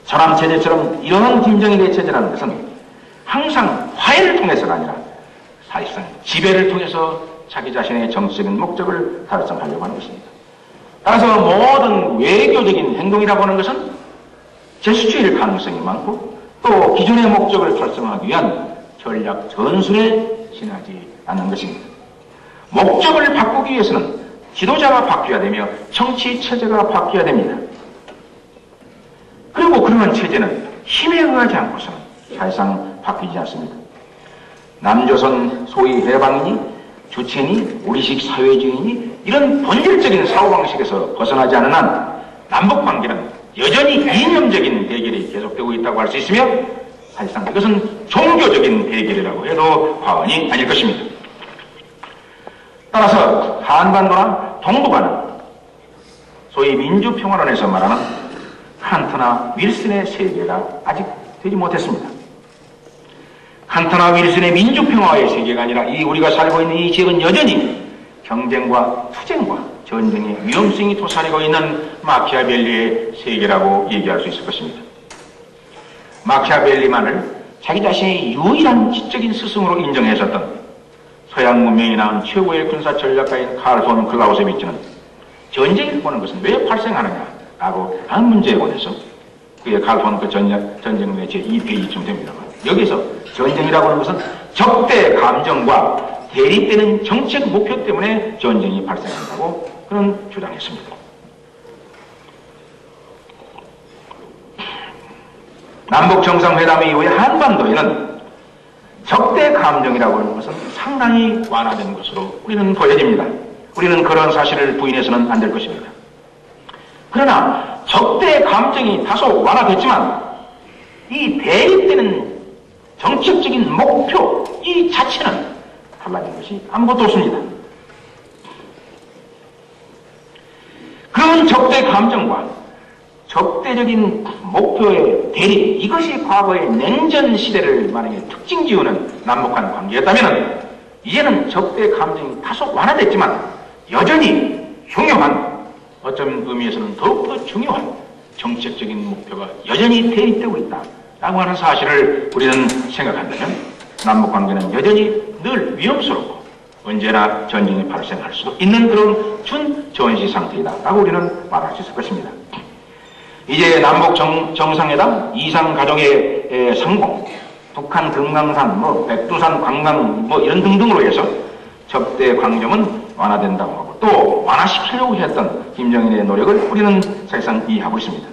천황 체제처럼 이러한 김정일의 체제라는 것은 항상 화해를 통해서가 아니라 사실상 지배를 통해서 자기 자신의 정치적인 목적을 달성하려고 하는 것입니다. 따라서 모든 외교적인 행동이라고 하는 것은 제수주의일 가능성이 많고 또 기존의 목적을 달성하기 위한 전략 전술에 지나지 않는 것입니다. 목적을 바꾸기 위해서는 지도자가 바뀌어야 되며 정치 체제가 바뀌어야 됩니다. 그리고 그러한 체제는 힘에 의하지 않고서는 사실상 바뀌지 않습니다. 남조선 소위 해방이니 주체니 우리식 사회주의니 이런 본질적인 사고방식에서 벗어나지 않는 한 남북관계는 여전히 이념적인 대결이 계속되고 있다고 할 수 있으며 사실상 이것은 종교적인 대결이라고 해도 과언이 아닐 것입니다. 따라서 한반도나 동북아는 소위 민주평화론에서 말하는 칸트나 윌슨의 세계가 아직 되지 못했습니다. 칸트나 윌슨의 민주평화의 세계가 아니라 이 우리가 살고 있는 이 지역은 여전히 경쟁과 투쟁과 전쟁의 위험성이 도사리고 있는 마키아벨리의 세계라고 얘기할 수 있을 것입니다. 마키아벨리만을 자기 자신의 유일한 지적인 스승으로 인정했었던 서양 문명이 낳은 최고의 군사 전략가인 칼 폰 클라우세비츠는 전쟁을 보는 것은 왜 발생하느냐라고 하는 문제에 관해서 그의 칼 폰 그 전쟁의 제2페이지쯤 됩니다만 여기서 전쟁이라고 하는 것은 적대 감정과 대립되는 정책 목표 때문에 전쟁이 발생한다고 그런 주장했습니다. 남북 정상회담 이후에 한반도에는 적대 감정이라고 하는 것은 상당히 완화된 것으로 우리는 보여집니다. 우리는 그런 사실을 부인해서는 안 될 것입니다. 그러나 적대 감정이 다소 완화됐지만 이 대립되는 정책적인 목표 이 자체는 달라진 것이 아무것도 없습니다. 그런 적대 감정과 적대적인 목표의 대립 이것이 과거의 냉전 시대를 만약에 특징 지우는 남북한 관계였다면 이제는 적대 감정이 다소 완화됐지만 여전히 중요한 어떤 의미에서는 더욱더 중요한 정책적인 목표가 여전히 대립되고 있다라고 하는 사실을 우리는 생각한다면 남북관계는 여전히 늘 위험스럽고 언제나 전쟁이 발생할 수도 있는 그런 준전시 상태이다라고 우리는 말할 수 있을 것입니다. 이제 남북 정상회담 이상가족의 성공, 북한 금강산, 백두산 관광 이런 등등으로 해서 적대 관점은 완화된다고 하고 또 완화시키려고 했던 김정일의 노력을 우리는 사실상 이해하고 있습니다.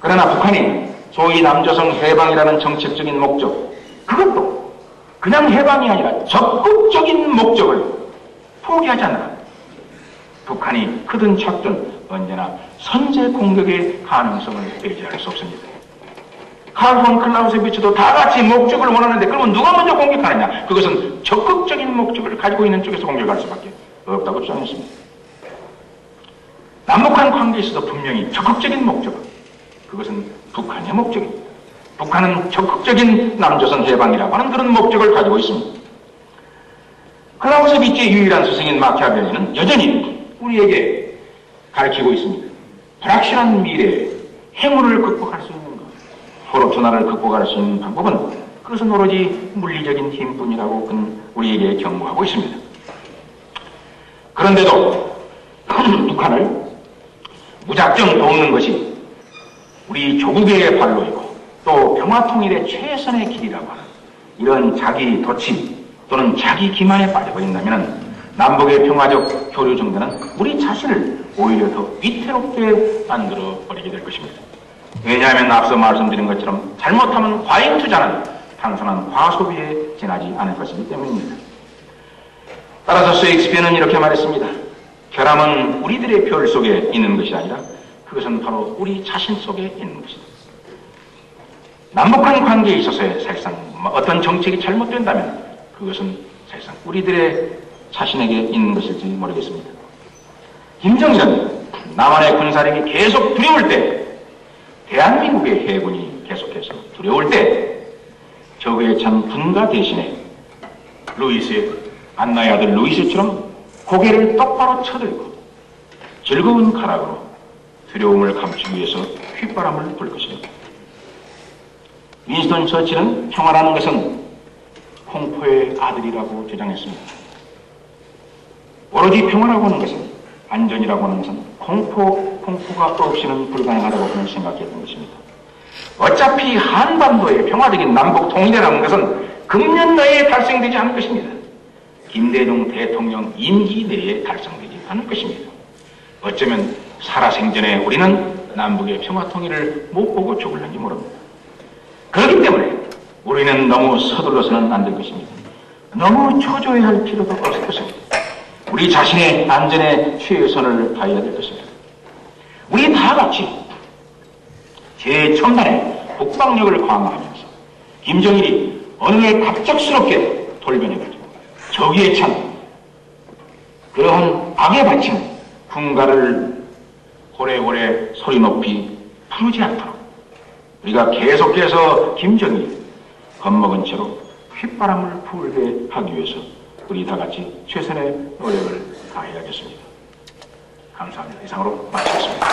그러나 북한이 소위 남조선 해방이라는 정책적인 목적 그것도 그냥 해방이 아니라 적극적인 목적을 포기하지 않나 북한이 크든 작든 언제나 선제 공격의 가능성을 배제할 수 없습니다. 칼 폰 클라우세비츠도 다 같이 목적을 원하는데 그러면 누가 먼저 공격하느냐? 그것은 적극적인 목적을 가지고 있는 쪽에서 공격할 수밖에 없다고 주장했습니다. 남북한 관계에서도 분명히 적극적인 목적, 그것은 북한의 목적입니다. 북한은 적극적인 남조선 해방이라고 하는 그런 목적을 가지고 있습니다. 클라우세비츠의 유일한 스승인 마키아벨리는 여전히 우리에게 가르치고 있습니다. 불확실한 미래에 행운을 극복할 수 있는 것, 포르투나를 극복할 수 있는 방법은 그것은 오로지 물리적인 힘뿐이라고 그는 우리에게 경고하고 있습니다. 그런데도 북한을 무작정 돕는 것이 우리 조국의 발로이고 또 평화통일의 최선의 길이라고 하는 이런 자기 도취 또는 자기 기만에 빠져버린다면 남북의 평화적 교류 정도는 우리 자신을 오히려 더 위태롭게 만들어 버리게 될 것입니다. 왜냐하면 앞서 말씀드린 것처럼 잘못하면 과잉 투자는 단순한 과소비에 지나지 않을 것이기 때문입니다. 따라서 셰익스피어는 이렇게 말했습니다. 결함은 우리들의 별 속에 있는 것이 아니라 그것은 바로 우리 자신 속에 있는 것이다. 남북한 관계에 있어서의 사실상 어떤 정책이 잘못된다면 그것은 사실상 우리들의 자신에게 있는 것일지 모르겠습니다. 김정일은 남한의 군사력이 계속 두려울 때, 대한민국의 해군이 계속해서 두려울 때 적의 찬 군가 대신에 안나의 아들 루이스처럼 고개를 똑바로 쳐들고 즐거운 가락으로 두려움을 감추기 위해서 휘바람을 불 것입니다. 윈스턴 처칠은 평화라는 것은 공포의 아들이라고 주장했습니다. 오로지 평화라고 하는 것은, 안전이라고 하는 것은 공포가 없이는 불가능하다고 그는 생각했던 것입니다. 어차피 한반도의 평화적인 남북 통일이라는 것은 금년 내에 달성되지 않을 것입니다. 김대중 대통령 임기 내에 달성되지 않을 것입니다. 어쩌면 살아생전에 우리는 남북의 평화 통일을 못 보고 죽을는지 모릅니다. 그렇기 때문에 우리는 너무 서둘러서는 안 될 것입니다. 너무 초조해할 필요도 없을 것입니다. 우리 자신의 안전에 최선을 다해야 될 것입니다. 우리 다 같이 제첨단의 국방력을 강화하면서 김정일이 어느 날 갑작스럽게 돌변해가지고 저기에 찬 그러한 악에 바친 군가를 오래오래 소리 높이 부르지 않도록 우리가 계속해서 김정일 겁먹은 채로 휘바람을 불게 하기 위해서 우리 다 같이 최선의 노력을 다해야겠습니다. 감사합니다. 이상으로 마치겠습니다.